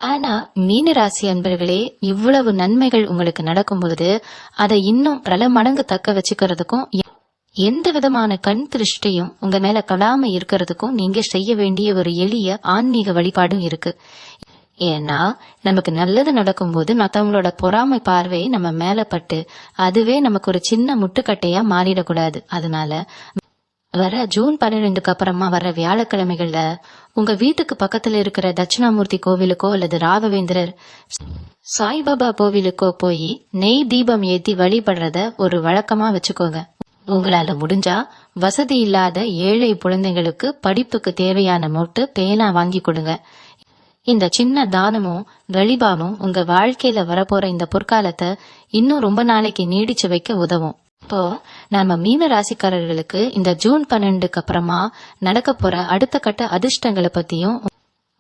ஆனா மீனராசி அன்பர்களே, இவ்வளவு நன்மைகள் உங்களுக்கு நடக்கும் பொழுது அதை இன்னும் பல மடங்கு தக்க வச்சுக்கிறதுக்கும் எந்த விதமான கண் திருஷ்டியும் உங்க மேல படாம இருக்கிறதுக்கும் நீங்க செய்ய வேண்டிய ஒரு எளிய ஆன்மீக வழிபாடும் இருக்கு. ஏன்னா நமக்கு நல்லது நடக்கும்போது மத்தவங்களோட பொறாமை பார்வை நம்ம மேல பட்டு அதுவே நமக்கு ஒரு சின்ன முட்டுக்கட்டையா மாறிடக்கூடாது. அதனால வர ஜூன் 12க்கு அப்புறமா வர வியாழக்கிழமைகள்ல உங்க வீட்டுக்கு பக்கத்துல இருக்கிற தட்சிணாமூர்த்தி கோவிலுக்கோ அல்லது ராகவேந்திரர் சாய்பாபா கோவிலுக்கோ போய் நெய் தீபம் ஏத்தி வழிபடுறத ஒரு வழக்கமா வச்சுக்கோங்க. உங்களால முடிஞ்சா வசதி இல்லாத ஏழை குழந்தைகளுக்கு படிப்புக்கு தேவையான நோட்டு பேனா வாங்கி கொடுங்க. இந்த சின்ன தானமும் வழிபாடும் உங்க வாழ்க்கையில வரப்போற இந்த பொற்காலத்தை இன்னும் ரொம்ப நாளைக்கு நீடிச்சு வைக்க உதவும். இப்போ நம்ம மீன ராசிக்காரர்களுக்கு இந்த ஜூன் 12க்கு அப்புறமா நடக்க போற அடுத்த கட்ட அதிர்ஷ்டங்களை பத்தியும்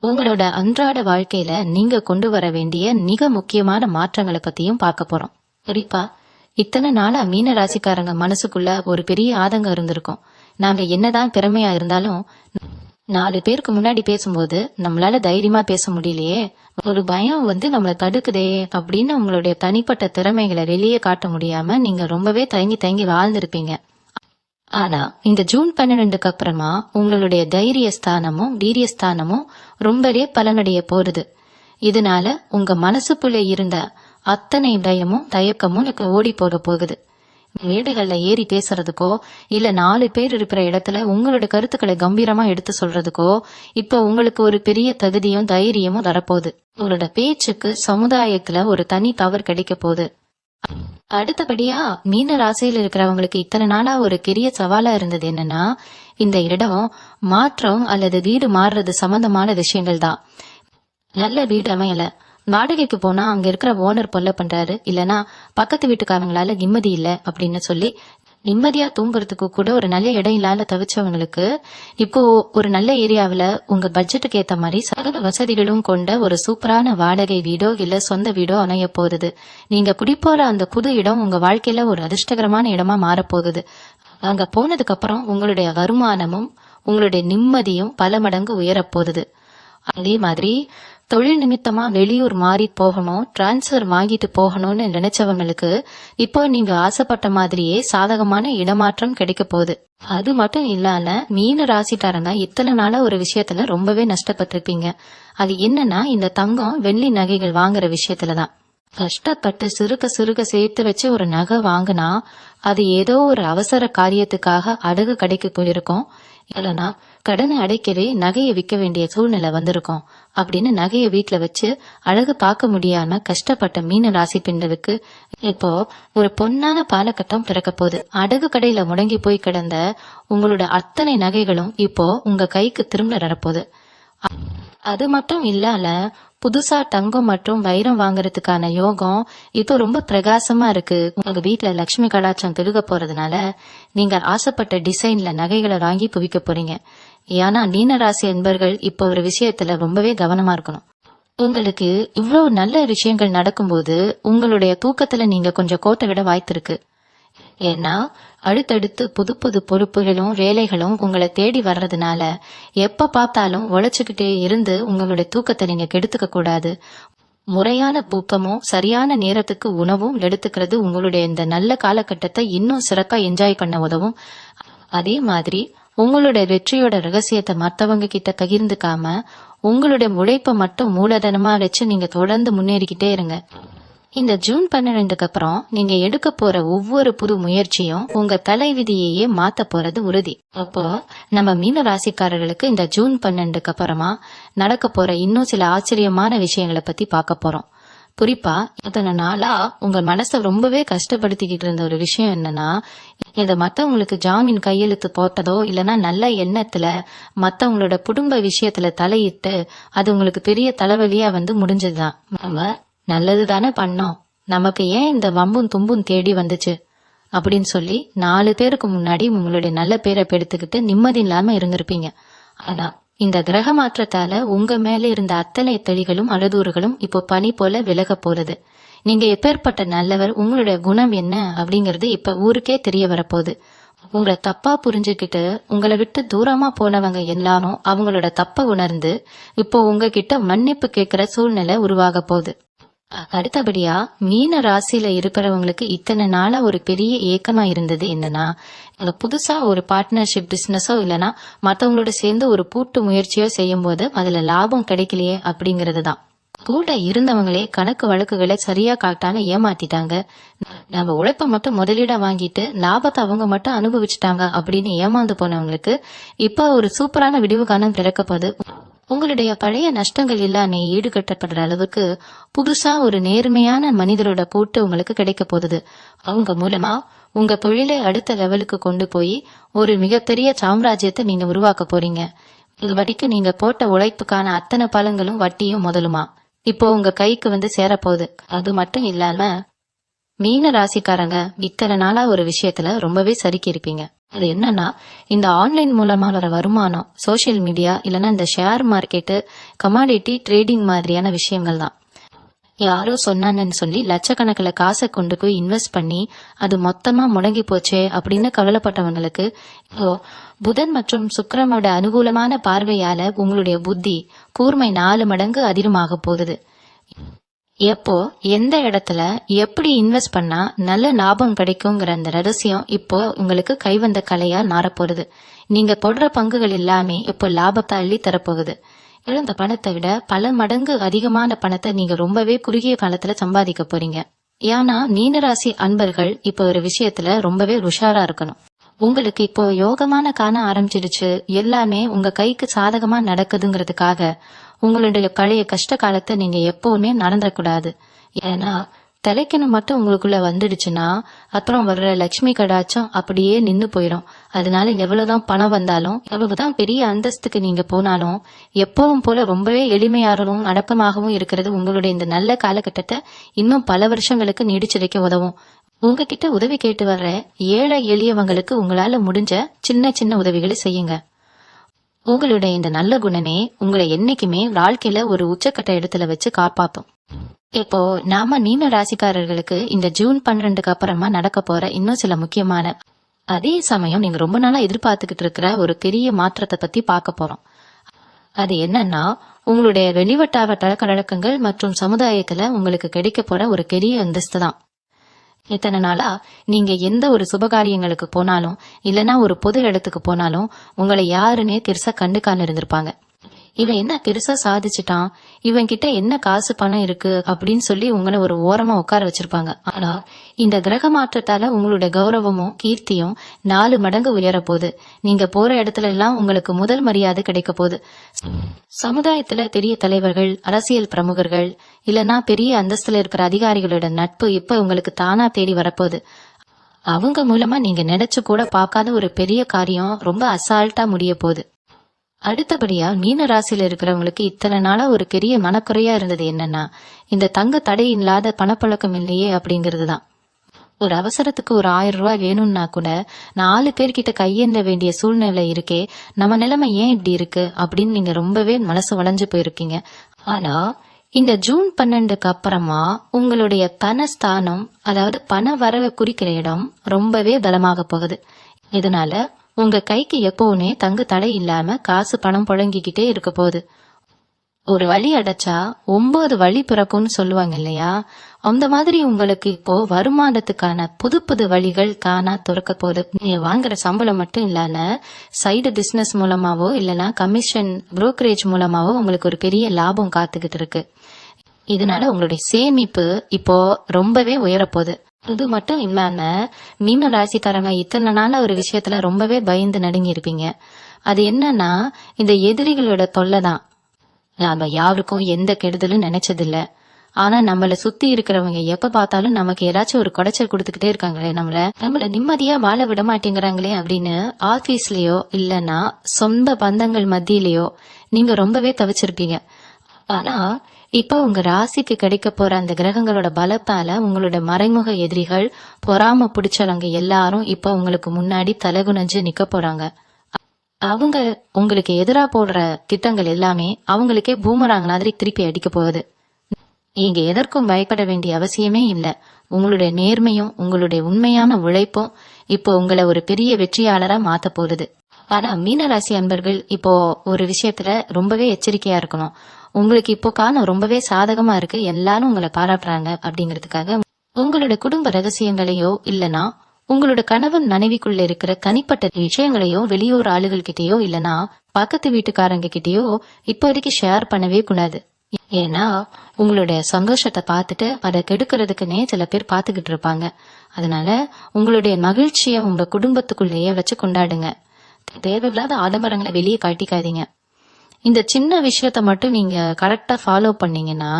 உங்களோட அன்றாட வாழ்க்கையில நீங்க கொண்டு வர வேண்டிய மிக முக்கியமான மாற்றங்களை பத்தியும் பார்க்க போறோம். குறிப்பா இத்தனை நாளா மீன ராசிக்காரங்க மனசுக்குள்ள ஒரு பெரிய ஆதங்கம் இருந்திருக்கும். நாங்க என்னதான் திறமையா இருந்தாலும் 4 பேருக்கு முன்னாடி பேசும்போது நம்மளால தைரியமா பேச முடியலையே, ஒரு பயம் நம்மளை தடுக்குதே அப்படின்னு உங்களுடைய தனிப்பட்ட திறமைகளை வெளியே காட்ட முடியாம நீங்க ரொம்பவே தயங்கி வாழ்ந்திருப்பீங்க. ஆனா இந்த ஜூன் 12க்கு அப்புறமா உங்களுடைய தைரிய ஸ்தானமும் வீரியஸ்தானமும் ரொம்பவே பலனடைய போறது. இதனால உங்க மனசுக்குள்ள இருந்த அத்தனை பயமும் தயக்கமும் ஓடி போக போகுது. மேடைகள்ல ஏறி பேசுறதுக்கோ இல்ல 4 பேர் இருக்கிற இடத்துல உங்களோட கருத்துக்களை கம்பீரமா எடுத்து சொல்றதுக்கோ இப்ப உங்களுக்கு ஒரு பெரிய தகுதியும் தைரியமும் வரப்போகுது. உங்களோட பேச்சுக்கு சமுதாயத்துல ஒரு தனி பவர் கிடைக்க போகுது. அடுத்தபடியா மீன ராசியில இருக்கிறவங்களுக்கு இத்தனை நாளா ஒரு பெரிய சவாலா இருந்தது என்னன்னா, இந்த இடம் மாற்றம் அல்லது வீடு மாறுறது சம்பந்தமான விஷயங்கள் தான். நல்ல வீடு அமையல, வாடகைக்கு போனா அங்க இருக்கிற ஓனர் தொல்லை பண்றாரு, இல்லனா பக்கத்து வீட்டுக்காரங்களால நிம்மதி இல்ல அப்படின்னு சொல்லி நிம்மதியா தூங்குறதுக்கு கூட ஒரு நல்ல இடம் இல்லாத தவிச்சவங்களுக்கு இப்போ ஒரு நல்ல ஏரியாவில உங்க பட்ஜெட்டுக்கு ஏத்த மாதிரி சகல வசதிகளும் கொண்ட ஒரு சூப்பரான வாடகை வீடோ இல்ல சொந்த வீடோ அமைய போகுது. நீங்க குடிப்போற அந்த புது இடம் உங்க வாழ்க்கையில ஒரு அதிர்ஷ்டகரமான இடமா மாறப்போகுது. அங்க போனதுக்கு அப்புறம் உங்களுடைய வருமானமும் உங்களுடைய நிம்மதியும் பல மடங்கு உயரப்போகுது. அதே மாதிரி தொழில் நிமித்தமா வெளியூர் மாறி போகணும், டிரான்ஸ்பர் வாங்கிட்டு போகணும்னு நினைச்சவங்களுக்கு இப்போ நீங்க ஆசைப்பட்ட மாதிரியே சாதகமான இடமாற்றம் கிடைக்க போகுது. அது மட்டும் இல்லாம மீன ராசிக்காரங்க இத்தனை நாளா ஒரு விஷயத்துல ரொம்பவே நஷ்டப்பட்டிருப்பீங்க. அது என்னன்னா இந்த தங்கம் வெள்ளி நகைகள் வாங்குற விஷயத்துலதான். கஷ்டப்பட்டு சிறுக சேர்த்து வச்சு ஒரு நகை வாங்கினா அது ஏதோ ஒரு அவசர காரியத்துக்காக அடகு கடைக்கு போயிருக்கோம், இல்லைன்னா கடனை அடைக்கவே நகையை விற்க வேண்டிய சூழ்நிலை வந்திருக்கும் அப்படின்னு நகையை வீட்டுல வச்சு அழகு பார்க்க முடியாம கஷ்டப்பட்ட மீன ராசி பெண்களுக்கு இப்போ ஒரு பொன்னான பாலகட்டம் பிறக்க போகுது. அடகு கடையில முடங்கி போய் கிடந்த உங்களோட அத்தனை நகைகளும் இப்போ உங்க கைக்கு திரும்ப வரப்போகுது. அது மட்டும் இல்லாம புதுசா தங்கம் மற்றும் வைரம் வாங்குறதுக்கான யோகம் இப்போ ரொம்ப பிரகாசமா இருக்கு. உங்க வீட்டுல லட்சுமி கடாட்சம் பெருக போறதுனால நீங்க ஆசைப்பட்ட டிசைன்ல நகைகளை வாங்கி குவிக்க போறீங்க. ஏன்னா மீனராசி என்பர்கள் இப்ப ஒரு விஷயத்துல ரொம்பவே கவனமா இருக்கணும். உங்களுக்கு இவ்வளவு நல்ல விஷயங்கள் நடக்கும்போது உங்களுடைய தூக்கத்துல நீங்க கொஞ்சம் கோட்டை விட வாய்த்திருக்கு. ஏன்னா அடுத்தடுத்து புது புது பொறுப்புகளும் வேலைகளும் உங்களை தேடி வர்றதுனால எப்ப பார்த்தாலும் உழைச்சுக்கிட்டே இருந்து உங்களுடைய தூக்கத்தை நீங்க கெடுத்துக்க கூடாது. முறையான தூக்கமும் சரியான நேரத்துக்கு உணவும் எடுத்துக்கிறது உங்களுடைய இந்த நல்ல காலகட்டத்தை இன்னும் சிறப்பா என்ஜாய் பண்ண உதவும். அதே மாதிரி உங்களுடைய வெற்றியோட ரகசியத்தை மற்றவங்க கிட்ட பகிர்ந்துக்காம உங்களுடைய உழைப்பை மட்டும் மூலதனமா வச்சு நீங்க தொடர்ந்து முன்னேறிக்கிட்டே இருங்க. இந்த ஜூன் 12க்கு அப்புறம் நீங்க எடுக்க போற ஒவ்வொரு புது முயற்சியும் உங்க தலைவிதியையே மாத்த போறது உறுதி. அப்போ நம்ம மீன ராசிக்காரர்களுக்கு இந்த ஜூன் 12க்கு அப்புறமா நடக்க போற இன்னும் சில ஆச்சரியமான விஷயங்களை பத்தி பார்க்க போறோம். குறிப்பா இத்தனை நாளா உங்க மனசை ரொம்பவே கஷ்டப்படுத்திக்கிட்டு இருந்த ஒரு விஷயம் என்னன்னா, இத மத்தவங்களுக்கு ஜாமீன் கையெழுத்து போட்டதோ இல்லைன்னா நல்ல எண்ணத்துல மத்தவங்களோட குடும்ப விஷயத்துல தலையிட்டு அது உங்களுக்கு பெரிய தலைவலியா முடிஞ்சதுதான். நம்ம நல்லது தானே பண்ணோம், நமக்கு ஏன் இந்த வம்பும் தும்பும் தேடி வந்துச்சு அப்படின்னு சொல்லி 4 பேருக்கு முன்னாடி உங்களுடைய நல்ல பேரை எடுத்துக்கிட்டு நிம்மதி இல்லாம இருந்திருப்பீங்க. ஆனா இந்த கிரக மாற்றத்தால உங்க மேல இருந்த அத்தனை தெளிகளும் அழுதூறுகளும் இப்போ பனி போல விலக போறது. நீங்க எப்பேற்பட்ட நல்லவர், உங்களுடைய குணம் என்ன அப்படிங்கறது இப்ப ஊருக்கே தெரிய வரப்போகுது. உங்களை தப்பா புரிஞ்சுக்கிட்டு உங்களை விட்டு தூரமா போனவங்க எல்லாரும் அவங்களோட தப்ப உணர்ந்து இப்போ உங்ககிட்ட மன்னிப்பு கேட்கிற சூழ்நிலை உருவாக போகுது. அடுத்தபடியா மீன ராசியில இருக்கிறவங்களுக்கு இத்தனை நாளா ஒரு பெரிய ஏக்கமா இருந்தது என்னன்னா, இங்க புதுசா ஒரு பார்ட்னர்ஷிப் பிசினஸோ இல்லைன்னா மத்தவங்களோட சேர்ந்து ஒரு கூட்டு முயற்சியோ செய்யும் போது அதுல லாபம் கிடைக்கலையே அப்படிங்கறதுதான். கூட இருந்தவங்களே கணக்கு வழக்குகளை சரியா காட்டாம ஏமாத்திட்டாங்க. நம்ம உழைப்ப மட்டும் முதலீடா வாங்கிட்டு லாபத்தை அவங்க மட்டும் அனுபவிச்சுட்டாங்க அப்படின்னு ஏமாந்து போனவங்களுக்கு இப்ப ஒரு சூப்பரான விடிவு காலம் பிறக்கப்போது. உங்களுடைய பழைய நஷ்டங்கள் எல்லாமே ஈடுகட்டப்படுற அளவுக்கு புதுசா ஒரு நேர்மையான மனிதரோட கூட்டு உங்களுக்கு கிடைக்க போகுது. அவங்க மூலமா உங்க தொழிலை அடுத்த லெவலுக்கு கொண்டு போய் ஒரு மிகப்பெரிய சாம்ராஜ்யத்தை நீங்க உருவாக்க போறீங்க. இது வரைக்கும் நீங்க போட்ட உழைப்புக்கான அத்தனை பலன்களும் வட்டியும் முதலுமா இப்போ உங்க கைக்கு வந்து சேரப்போகுது. அது மட்டும் இல்லாம மீன ராசிக்காரங்க இத்தனை நாளா ஒரு விஷயத்துல ரொம்பவே சறுக்கி இருப்பீங்க. அது என்னன்னா, இந்த ஆன்லைன் மூலமா வர வருமானம், சோசியல் மீடியா இல்லைன்னா இந்த ஷேர் மார்க்கெட்டு, கமாடிட்டி ட்ரேடிங் மாதிரியான விஷயங்கள் தான். யாரோ சொன்னாங்கன்னு சொல்லி லட்சக்கணக்கில் காசை கொண்டு போய் இன்வெஸ்ட் பண்ணி அது மொத்தமா முடங்கி போச்சே அப்படின்னு கவலைப்பட்டவங்களுக்கு இப்போ புதன் மற்றும் சுக்கிரனோட அனுகூலமான பார்வையால உங்களுடைய புத்தி கூர்மை 4 மடங்கு அதிகமாக போகுது. எப்போ எந்த இடத்துல எப்படி இன்வெஸ்ட் பண்ணா நல்ல லாபம் கிடைக்குங்கிற அந்த ரகசியம் இப்போ உங்களுக்கு கைவந்த கலையா மாறப்போகுது. நீங்க போடுற பங்குகள் எல்லாமே இப்போ லாபத்தை அள்ளி தரப்போகுது. இழந்த பணத்தை விட பல மடங்கு அதிகமான பணத்தை நீங்க ரொம்பவே குறுகிய காலத்துல சம்பாதிக்க போறீங்க. ஏன்னா மீனராசி அன்பர்கள் இப்ப ஒரு விஷயத்துல ரொம்பவே உஷாரா இருக்கணும். உங்களுக்கு இப்போ யோகமான காண ஆரம்பிச்சிடுச்சு, எல்லாமே உங்க கைக்கு சாதகமா நடக்குதுங்கிறதுக்காக உங்களுடைய பழைய கஷ்ட காலத்தை நீங்க எப்பவுமே நடந்துடக்கூடாது. ஏன்னா தலைக்கணு மட்டும் உங்களுக்குள்ள வந்துடுச்சுன்னா அப்புறம் வர்ற லட்சுமி கடாச்சம் அப்படியே நின்னு போயிடும். அதனால எவ்வளவுதான் பணம் வந்தாலும், எவ்வளவுதான் பெரிய அந்தஸ்துக்கு நீங்க போனாலும், எப்பவும் போல ரொம்பவே எளிமையாகவும் அடக்கமாகவும் இருக்கிறது உங்களுடைய இந்த நல்ல காலகட்டத்தை இன்னும் பல வருஷங்களுக்கு நீடிச்சு வைக்க உதவும். உங்ககிட்ட உதவி கேட்டு வர்ற ஏழை எளியவங்களுக்கு உங்களால முடிஞ்ச சின்ன சின்ன உதவிகளை செய்யுங்க. உங்களுடைய இந்த நல்ல குணமே உங்களை என்னைக்குமே வாழ்க்கையில ஒரு உச்சக்கட்ட இடத்துல வச்சு காப்பாத்தும். இப்போ நாம மீன ராசிக்காரர்களுக்கு இந்த ஜூன் 12க்கு அப்புறமா நடக்க போற இன்னும் சில முக்கியமான, அதே சமயம் நீங்க ரொம்ப நாளா எதிர்பார்த்துக்கிட்டு இருக்கிற ஒரு பெரிய மாற்றத்தை பத்தி பார்க்க போறோம். அது என்னன்னா, உங்களுடைய வெளிவட்டார பழக்கவழக்கங்கள் மற்றும் சமுதாயத்துல உங்களுக்கு கிடைக்க போற ஒரு பெரிய அந்தஸ்து தான். இத்தனை நாளா நீங்க எந்த ஒரு சுபகாரியங்களுக்கு போனாலும் இல்லைன்னா ஒரு பொது இடத்துக்கு போனாலும் உங்களை யாருன்னே பெருசா கண்டுக்காம இருந்திருப்பாங்க. இவன் என்ன பெருசா சாதிச்சுட்டான், இவன் கிட்ட என்ன காசு பணம் இருக்கு அப்படின்னு சொல்லி உங்களை ஒரு ஓரமா உட்கார வச்சிருப்பாங்க. ஆனா இந்த கிரக மாற்றத்தால உங்களுடைய கௌரவமும் கீர்த்தியும் 4 மடங்கு உயர போகுது. நீங்க போற இடத்துல எல்லாம் உங்களுக்கு முதல் மரியாதை கிடைக்க போகுது. சமுதாயத்துல பெரிய தலைவர்கள், அரசியல் பிரமுகர்கள் இல்லைன்னா பெரிய அந்தஸ்துல இருக்கிற அதிகாரிகளோட நட்பு இப்ப உங்களுக்கு தானா தேடி வரப்போகுது. அவங்க மூலமா நீங்க நினைச்சு கூட பார்க்காத ஒரு பெரிய காரியம் ரொம்ப அசால்ட்டா முடிய போகுது. அடுத்தபடியா மீன ராசியில இருக்கிறவங்களுக்கு இத்தனை நாளா ஒரு பெரிய மனக்குறையா இருந்தது என்னன்னா, இந்த தங்க தடை இல்லாத பணப்பழக்கம் இல்லையே அப்படிங்கிறதுதான். ஒரு அவசரத்துக்கு ஒரு 1000 ரூபாய் வேணும்னா கூட 4 பேர்கிட்ட கையேந்த வேண்டிய சூழ்நிலை இருக்கே, நம்ம நிலைமை ஏன் இப்படி இருக்கு அப்படின்னு நீங்க ரொம்பவே மனசு வளைஞ்சு போயிருக்கீங்க. ஆனா இந்த ஜூன் 12க்கு அப்புறமா உங்களுடைய பணஸ்தானம், அதாவது பண வரவை குறிக்கிற இடம் ரொம்பவே பலமாக போகுது. இதனால உங்க கைக்கு எப்பவுமே தங்கு தடை இல்லாம காசு பணம் புழங்கிக்கிட்டே இருக்க போகுது. ஒரு வழி அடைச்சா 9 வழி பிறக்கும்னு சொல்லுவாங்க இல்லையா, அந்த மாதிரி உங்களுக்கு இப்போ வருமானத்துக்கான புது புது வழிகள் காணா துறக்க போகுது. நீங்க வாங்குற சம்பளம் மட்டும் இல்லாம சைடு பிசினஸ் மூலமாவோ இல்லைன்னா கமிஷன் புரோக்கரேஜ் மூலமாவோ உங்களுக்கு ஒரு பெரிய லாபம் காத்துக்கிட்டு இருக்கு. இதனால உங்களுடைய சேமிப்பு இப்போ ரொம்பவே உயரப்போகுது. இது மட்டும் இல்லாம மீன ராசிக்காரங்க இத்தனை நாள ஒரு விஷயத்துல ரொம்பவே பயந்து நடுங்கி இருப்பீங்க. அது என்னன்னா, இந்த எதிரிகளோட தொல்லை தான். நாம யாருக்கும் எந்த கெடுதலும் நினைச்சதில்ல, ஆனா நம்மள சுத்தி இருக்கிறவங்க எப்ப பார்த்தாலும் நமக்கு ஏதாச்சும் ஒரு குடைச்சல் கொடுத்துக்கிட்டே இருக்காங்களே, நம்மள நிம்மதியா வாழ விட மாட்டேங்கிறாங்களே அப்படின்னு ஆபீஸ்லயோ இல்லைன்னா சொந்த பந்தங்கள் மத்தியிலயோ நீங்க ரொம்பவே தவிச்சிருப்பீங்க. ஆனா இப்ப உங்க ராசிக்கு கிடைக்க போற அந்த கிரகங்களோட பலத்தால உங்களோட மறைமுக எதிரிகள், பொறாம பிடிச்சவங்க எல்லாரும் இப்ப உங்களுக்கு முன்னாடி தலைகுனிஞ்சு நிக்க போறாங்க. அவங்க உங்களுக்கு எதிரா போடுற திட்டங்கள் எல்லாமே அவங்களுக்கே பூமராங் மாதிரி திருப்பி அடிக்க போகுது. நீங்க எதற்கும் பயப்பட வேண்டிய அவசியமே இல்லை. உங்களுடைய நேர்மையும் உங்களுடைய உண்மையான உழைப்பும் இப்போ உங்களை ஒரு பெரிய வெற்றியாளரா மாத்த போகுது. ஆனா மீனராசி அன்பர்கள் இப்போ ஒரு விஷயத்துல ரொம்பவே எச்சரிக்கையா இருக்கணும். உங்களுக்கு இப்போ காலம் ரொம்பவே சாதகமா இருக்கு, எல்லாரும் உங்களை பாராட்டுறாங்க அப்படிங்கிறதுக்காக உங்களோட குடும்ப ரகசியங்களையோ இல்லனா உங்களோட கணவன் மனைவிக்குள்ள இருக்கிற தனிப்பட்ட விஷயங்களையோ வெளியூர் ஆளுகள் கிட்டயோ இல்லனா பக்கத்து வீட்டுக்காரங்க கிட்டயோ இப்போ வரைக்கும் ஷேர் பண்ணவே கூடாது. ஏன்னா உங்களுடைய சந்தோஷத்தை பார்த்துட்டு அதை கெடுக்கிறதுக்குன்னே சில பேர் பார்த்துக்கிட்டு இருப்பாங்க. அதனால உங்களுடைய மகிழ்ச்சியை உங்க குடும்பத்துக்குள்ளேயே வச்சு கொண்டாடுங்க. தேவையில்லாத ஆடம்பரங்களை வெளியே காட்டிக்காதீங்க. இந்த சின்ன விஷயத்த மட்டும் நீங்க கரெக்டா ஃபாலோ பண்ணீங்கன்னா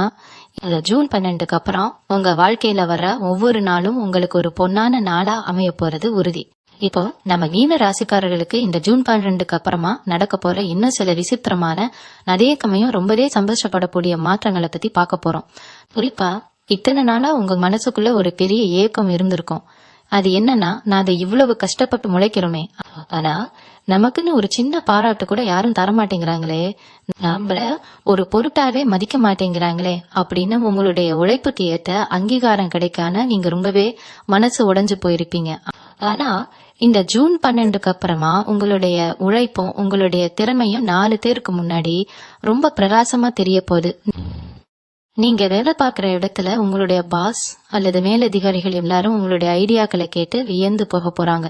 இந்த ஜூன் 12க்கு அப்புறம் உங்க வாழ்க்கையில வர ஒவ்வொரு நாளும் உங்களுக்கு ஒரு பொன்னான நாளா அமைய போறது உறுதி. இப்போ நம்ம மீன ராசிக்காரர்களுக்கு இந்த ஜூன் 12க்கு அப்புறமா நடக்க போற இன்னும் சில விசித்திரமான அதே சமயம் ரொம்பவே சந்தோஷப்படக்கூடிய மாற்றங்களை பத்தி பார்க்க போறோம். குறிப்பா இத்தனை நாளா உங்க மனசுக்குள்ள ஒரு பெரிய ஏக்கம் இருந்திருக்கும். அது என்னன்னா, நான் அதை இவ்வளவு கஷ்டப்பட்டு முளைக்கிறோமே, ஆனா நமக்குன்னு ஒரு சின்ன பாராட்டு கூட யாரும் தரமாட்டேங்கிறாங்களே, நம்மள ஒரு பொருட்டாவே மதிக்க மாட்டேங்கிறாங்களே அப்படின்னு உங்களுடைய உழைப்புக்கு ஏற்ற அங்கீகாரம் கிடைக்காம நீங்க ரொம்பவே மனசு உடைஞ்சு போயிருப்பீங்க. ஆனா இந்த ஜூன் 12க்கு அப்புறமா உங்களுடைய உழைப்பும் உங்களுடைய திறமையும் 4 பேருக்கு முன்னாடி ரொம்ப பிரகாசமா தெரிய போகுது. நீங்க வேலை பார்க்குற இடத்துல உங்களுடைய பாஸ் அல்லது மேலதிகாரிகள் எல்லாரும் உங்களுடைய ஐடியாக்களை கேட்டு வியந்து போக போறாங்க.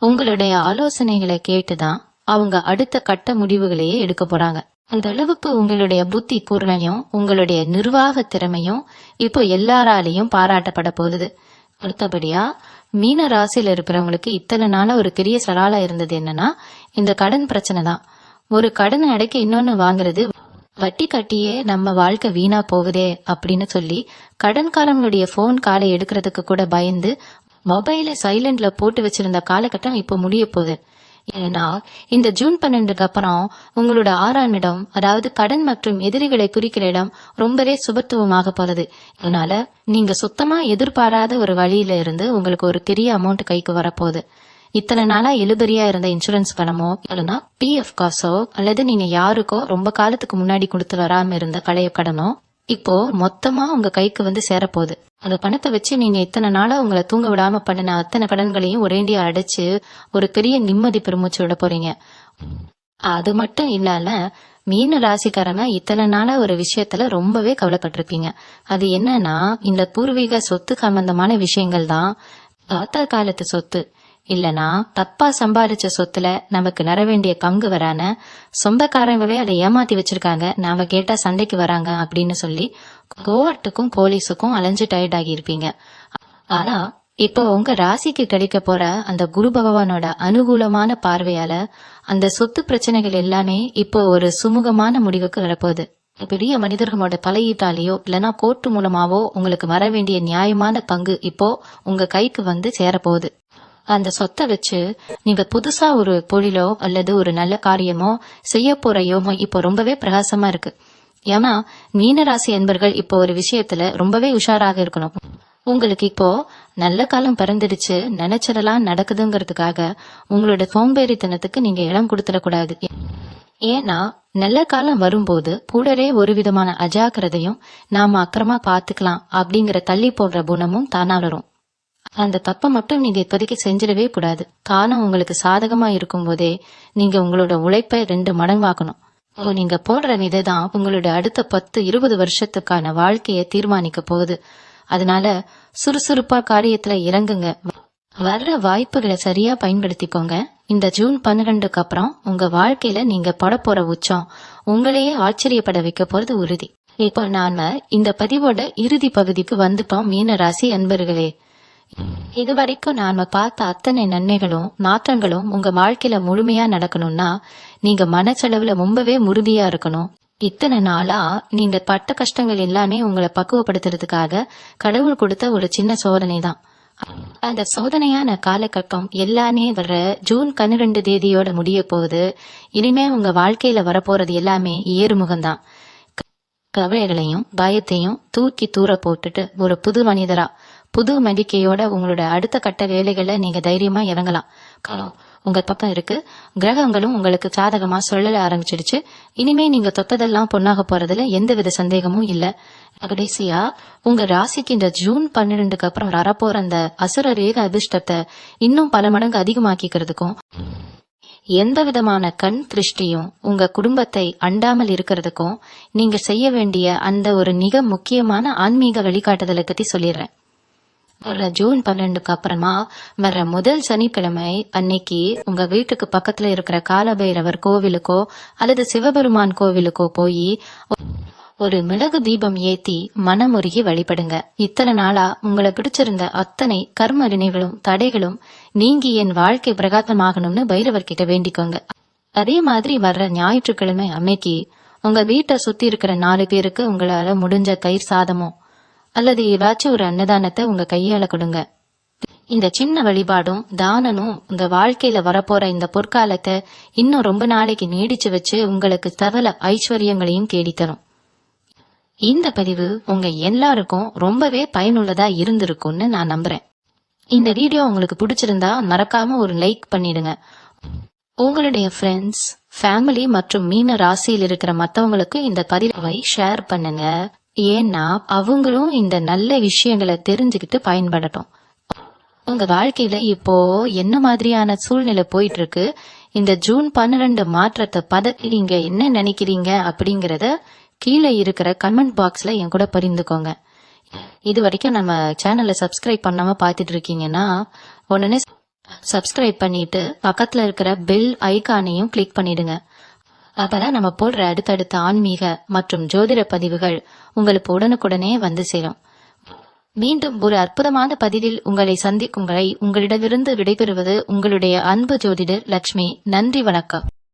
உங்களுடைய ஆலோசனைகளை கேட்டுதான் அவங்க அடுத்த கட்ட முடிவுகளையே எடுக்க போறாங்க. அந்த அளவுக்கு உங்களுடைய புத்தி கூர்மையும் உங்களுடைய நிர்வாக திறமையும் இப்போ எல்லாராலையும் பாராட்டப்பட போகுது. அடுத்தபடியா மீன ராசியில இருக்கிறவங்களுக்கு இத்தனை நாளா ஒரு பெரிய சவாலா இருந்தது என்னன்னா, இந்த கடன் பிரச்சனை தான். ஒரு கடனை அடைக்க இன்னொன்னு வாங்குறது, வட்டி கட்டியே நம்ம வாழ்க்கை வீணா போகுதே அப்படின்னு சொல்லி கடன்காரங்களுடைய போன் காலை எடுக்கிறதுக்கு கூட பயந்து மொபைல சைலண்ட்ல போட்டு வச்சிருந்த காலகட்டம் இப்போ முடிய போகுது. ஏன்னா இந்த ஜூன் 12க்கு அப்புறம் உங்களோட 6ஆம் இடம், அதாவது கடன் மற்றும் எதிரிகளை குறிக்கிற இடம் ரொம்பவே சுபத்துவமாக போகுது. அதனால நீங்க சுத்தமா எதிர்பாராத ஒரு வழியில இருந்து உங்களுக்கு ஒரு பெரிய அமௌண்ட் கைக்கு வரப்போகுது. இத்தனை நாளா இழுபறியா இருந்த இன்சூரன்ஸ் பணமோ இல்லைன்னா PF காசோ அல்லது நீங்க யாருக்கோ ரொம்ப காலத்துக்கு முன்னாடி கொடுத்து வராம இருந்த பழைய கடனோ இப்போ மொத்தமா உங்க கைக்கு வந்து சேரப்போகுது. அந்த பணத்தை வச்சு நீங்க இத்தனை நாளா உங்களை தூங்க விடாம பண்ணின அத்தனை கடன்களையும் ஒரேண்டியா அடைச்சு ஒரு பெரிய நிம்மதி பெருமூச்சு விட போறீங்க. அது மட்டும் இல்லாம மீன ராசிக்காரங்க இத்தனை நாளா ஒரு விஷயத்துல ரொம்பவே கவலைப்பட்டிருப்பீங்க. அது என்னன்னா, இந்த பூர்வீக சொத்து சம்பந்தமான விஷயங்கள் தான். தாத்தா காலத்து சொத்து இல்லனா தப்பா சம்பாதிச்ச சொத்துல நமக்கு நர வேண்டிய பங்கு வரான சொந்தக்காரங்களே அதை ஏமாத்தி வச்சிருக்காங்க, நாம கேட்டா சண்டைக்கு வராங்க அப்படின்னு சொல்லி கோர்ட்டுக்கும் போலீஸுக்கும் அலைஞ்சு டயர்ட் ஆகி இருப்பீங்க. ஆனா இப்போ உங்க ராசிக்கு கிடைக்க போற அந்த குரு பகவானோட அனுகூலமான பார்வையால அந்த சொத்து பிரச்சனைகள் எல்லாமே இப்போ ஒரு சுமூகமான முடிவுக்கு வரப்போகுது. பெரிய மனிதர்களோட தலையீட்டாலேயோ இல்லைன்னா கோர்ட்டு மூலமாவோ உங்களுக்கு வர வேண்டிய நியாயமான பங்கு இப்போ உங்க கைக்கு வந்து சேரப்போகுது. அந்த சொத்தை வச்சு நீங்க புதுசா ஒரு தொழிலோ அல்லது ஒரு நல்ல காரியமோ செய்ய போற யோகம் இப்போ ரொம்பவே பிரகாசமா இருக்கு. ஏன்னா மீனராசி என்பர்கள் இப்போ ஒரு விஷயத்துல ரொம்பவே உஷாராக இருக்கணும். உங்களுக்கு இப்போ நல்ல காலம் பிறந்துடுச்சு, நினைச்சதெல்லாம் நடக்குதுங்கிறதுக்காக உங்களோட சோம்பேறித்தனத்துக்கு நீங்க இடம் கொடுத்துடக்கூடாது. ஏன்னா நல்ல காலம் வரும்போது கூடவே ஒரு விதமான அஜாக்கிரதையும் நாம அக்கிரமா பாத்துக்கலாம் அப்படிங்கிற தள்ளி போடுற குணமும் தானா வரும். அந்த தப்பை மட்டும் நீங்க இப்போதைக்கு செஞ்சிடவே கூடாது. காலம் உங்களுக்கு சாதகமா இருக்கும் போதே நீங்க உங்களோட உழைப்பை 2 மடங்காக்கணும். நீங்க போடுற விதைதான் உங்களோட அடுத்த 10-20 வருஷத்துக்கான வாழ்க்கையை தீர்மானிக்க போகுது. அதனால சுறுசுறுப்பா காரியத்துல இறங்குங்க. வர்ற வாய்ப்புகளை சரியா பயன்படுத்திக்கோங்க. இந்த ஜூன் 12க்கு அப்புறம் உங்க வாழ்க்கையில நீங்க படப்போற உச்சம் உங்களையே ஆச்சரியப்பட வைக்க போறது உறுதி. இப்போ நாம இந்த பதிவோட இறுதி பகுதிக்கு வந்துட்டோம். மீன ராசி அன்பர்களே, இதுவரைக்கும் நாம பார்த்த அத்தனை நன்மைகளும் மாற்றங்களும் உங்க வாழ்க்கையில முழுமையா நடக்கணும்னா நீங்க மனசளவுல ரொம்பவே உறுதியா இருக்கணும். இத்தனை நாளா நீங்க பட்ட கஷ்டங்கள் எல்லாமே உங்களை பக்குவப்படுத்துறதுக்காக கடவுள் கொடுத்த ஒரு சின்ன சோதனை தான். அந்த சோதனையான காலகட்டம் எல்லாமே வர ஜூன் 12 தேதியோட முடிய போகுது. இனிமே உங்க வாழ்க்கையில வரப்போறது எல்லாமே ஏறுமுகம்தான். கவலைகளையும் பயத்தையும் தூக்கி தூர போட்டுட்டு ஒரு புது மனிதரா புது நம்பிக்கையோட உங்களோட அடுத்த கட்ட வேலைகளை நீங்க தைரியமா இறங்கலாம். உங்க பக்கம் இருக்கு. கிரகங்களும் உங்களுக்கு சாதகமா சொல்லல ஆரம்பிச்சிடுச்சு. இனிமே நீங்க தொட்டதெல்லாம் பொண்ணாக போறதுல எந்தவித சந்தேகமும் இல்ல. கடைசியா உங்க ராசிக்கு இந்த ஜூன் 12க்கு அப்புறம் வரப்போற அந்த அசுர ரேக அதிர்ஷ்டத்தை இன்னும் பல மடங்கு அதிகமாக்கிக்கிறதுக்கும் எந்த விதமான கண் திருஷ்டியும் உங்க குடும்பத்தை அண்டாமல் இருக்கிறதுக்கும் நீங்க செய்ய வேண்டிய அந்த ஒரு மிக முக்கியமான ஆன்மீக வழிகாட்டுதலை பத்தி சொல்லிடுறேன். வர ஜூன் 12க்கு அப்புறமா வர முதல் சனிக்கிழமை அன்னைக்கு உங்க வீட்டுக்கு பக்கத்துல இருக்கிற காலபைரவர் கோவிலுக்கோ அல்லது சிவபெருமான் கோவிலுக்கோ போய் ஒரு மிளகு தீபம் ஏத்தி மனமுருகி வழிபடுங்க. இத்தனை நாளா உங்களை பிடிச்சிருந்த அத்தனை கர்ம வினைகளும் தடைகளும் நீங்கி என் வாழ்க்கை பிரகாசமாகணும்னு பைரவர் கிட்ட வேண்டிக்கோங்க. அதே மாதிரி வர்ற ஞாயிற்றுக்கிழமை அன்னைக்கு உங்க வீட்டை சுத்தி இருக்கிற 4 பேருக்கு உங்களால முடிஞ்ச தயிர் சாதமோ அல்லது ஏதாச்சும் ஒரு அன்னதானத்தை உங்க கையால கொடுங்க. இந்த சின்ன வழிபாடும் தானனும் உங்க வாழ்க்கையில வரப்போற இந்த பொற்காலத்தை இன்னும் ரொம்ப நாளைக்கு நீடிச்சு வச்சு உங்களுக்கு சகல ஐஸ்வர்யங்களையும் தேடித்தரும். இந்த பதிவு உங்க எல்லாருக்கும் ரொம்பவே பயனுள்ளதா இருந்திருக்கும்னு நான் நம்புறேன். இந்த வீடியோ உங்களுக்கு பிடிச்சிருந்தா மறக்காம ஒரு லைக் பண்ணிடுங்க. உங்களுடைய ஃப்ரெண்ட்ஸ், ஃபேமிலி மற்றும் மீன ராசியில் இருக்கிற மத்தவங்களுக்கு இந்த பதிவை ஷேர் பண்ணுங்க. ஏன்னா அவங்களும் இந்த நல்ல விஷயங்களை தெரிஞ்சுக்கிட்டு பயன்படட்டும். உங்க வாழ்க்கையில இப்போ என்ன மாதிரியான சூழ்நிலை போயிட்டு இருக்கு, இந்த ஜூன் 12 மாற்றத்தை பத்தி நீங்க என்ன நினைக்கிறீங்க அப்படிங்கறத கீழே இருக்கிற கமெண்ட் பாக்ஸ்ல என் கூட பகிர்ந்துக்கோங்க. இது வரைக்கும் நம்ம சேனலை சப்ஸ்கிரைப் பண்ணாம பாத்துட்டு இருக்கீங்கன்னா உடனே சப்ஸ்கிரைப் பண்ணிட்டு பக்கத்துல இருக்கிற பெல் ஐகானையும் கிளிக் பண்ணிடுங்க. அப்பதான் நம்ம போடுற அடுத்தடுத்த ஆன்மீக மற்றும் ஜோதிட பதிவுகள் உங்களுக்கு உடனுக்குடனே வந்து சேரும். மீண்டும் ஒரு அற்புதமான பதிவில் உங்களை சந்திக்கும் வரை உங்களிடமிருந்து விடைபெறுவது உங்களுடைய அன்பு ஜோதிடர் லட்சுமி. நன்றி, வணக்கம்.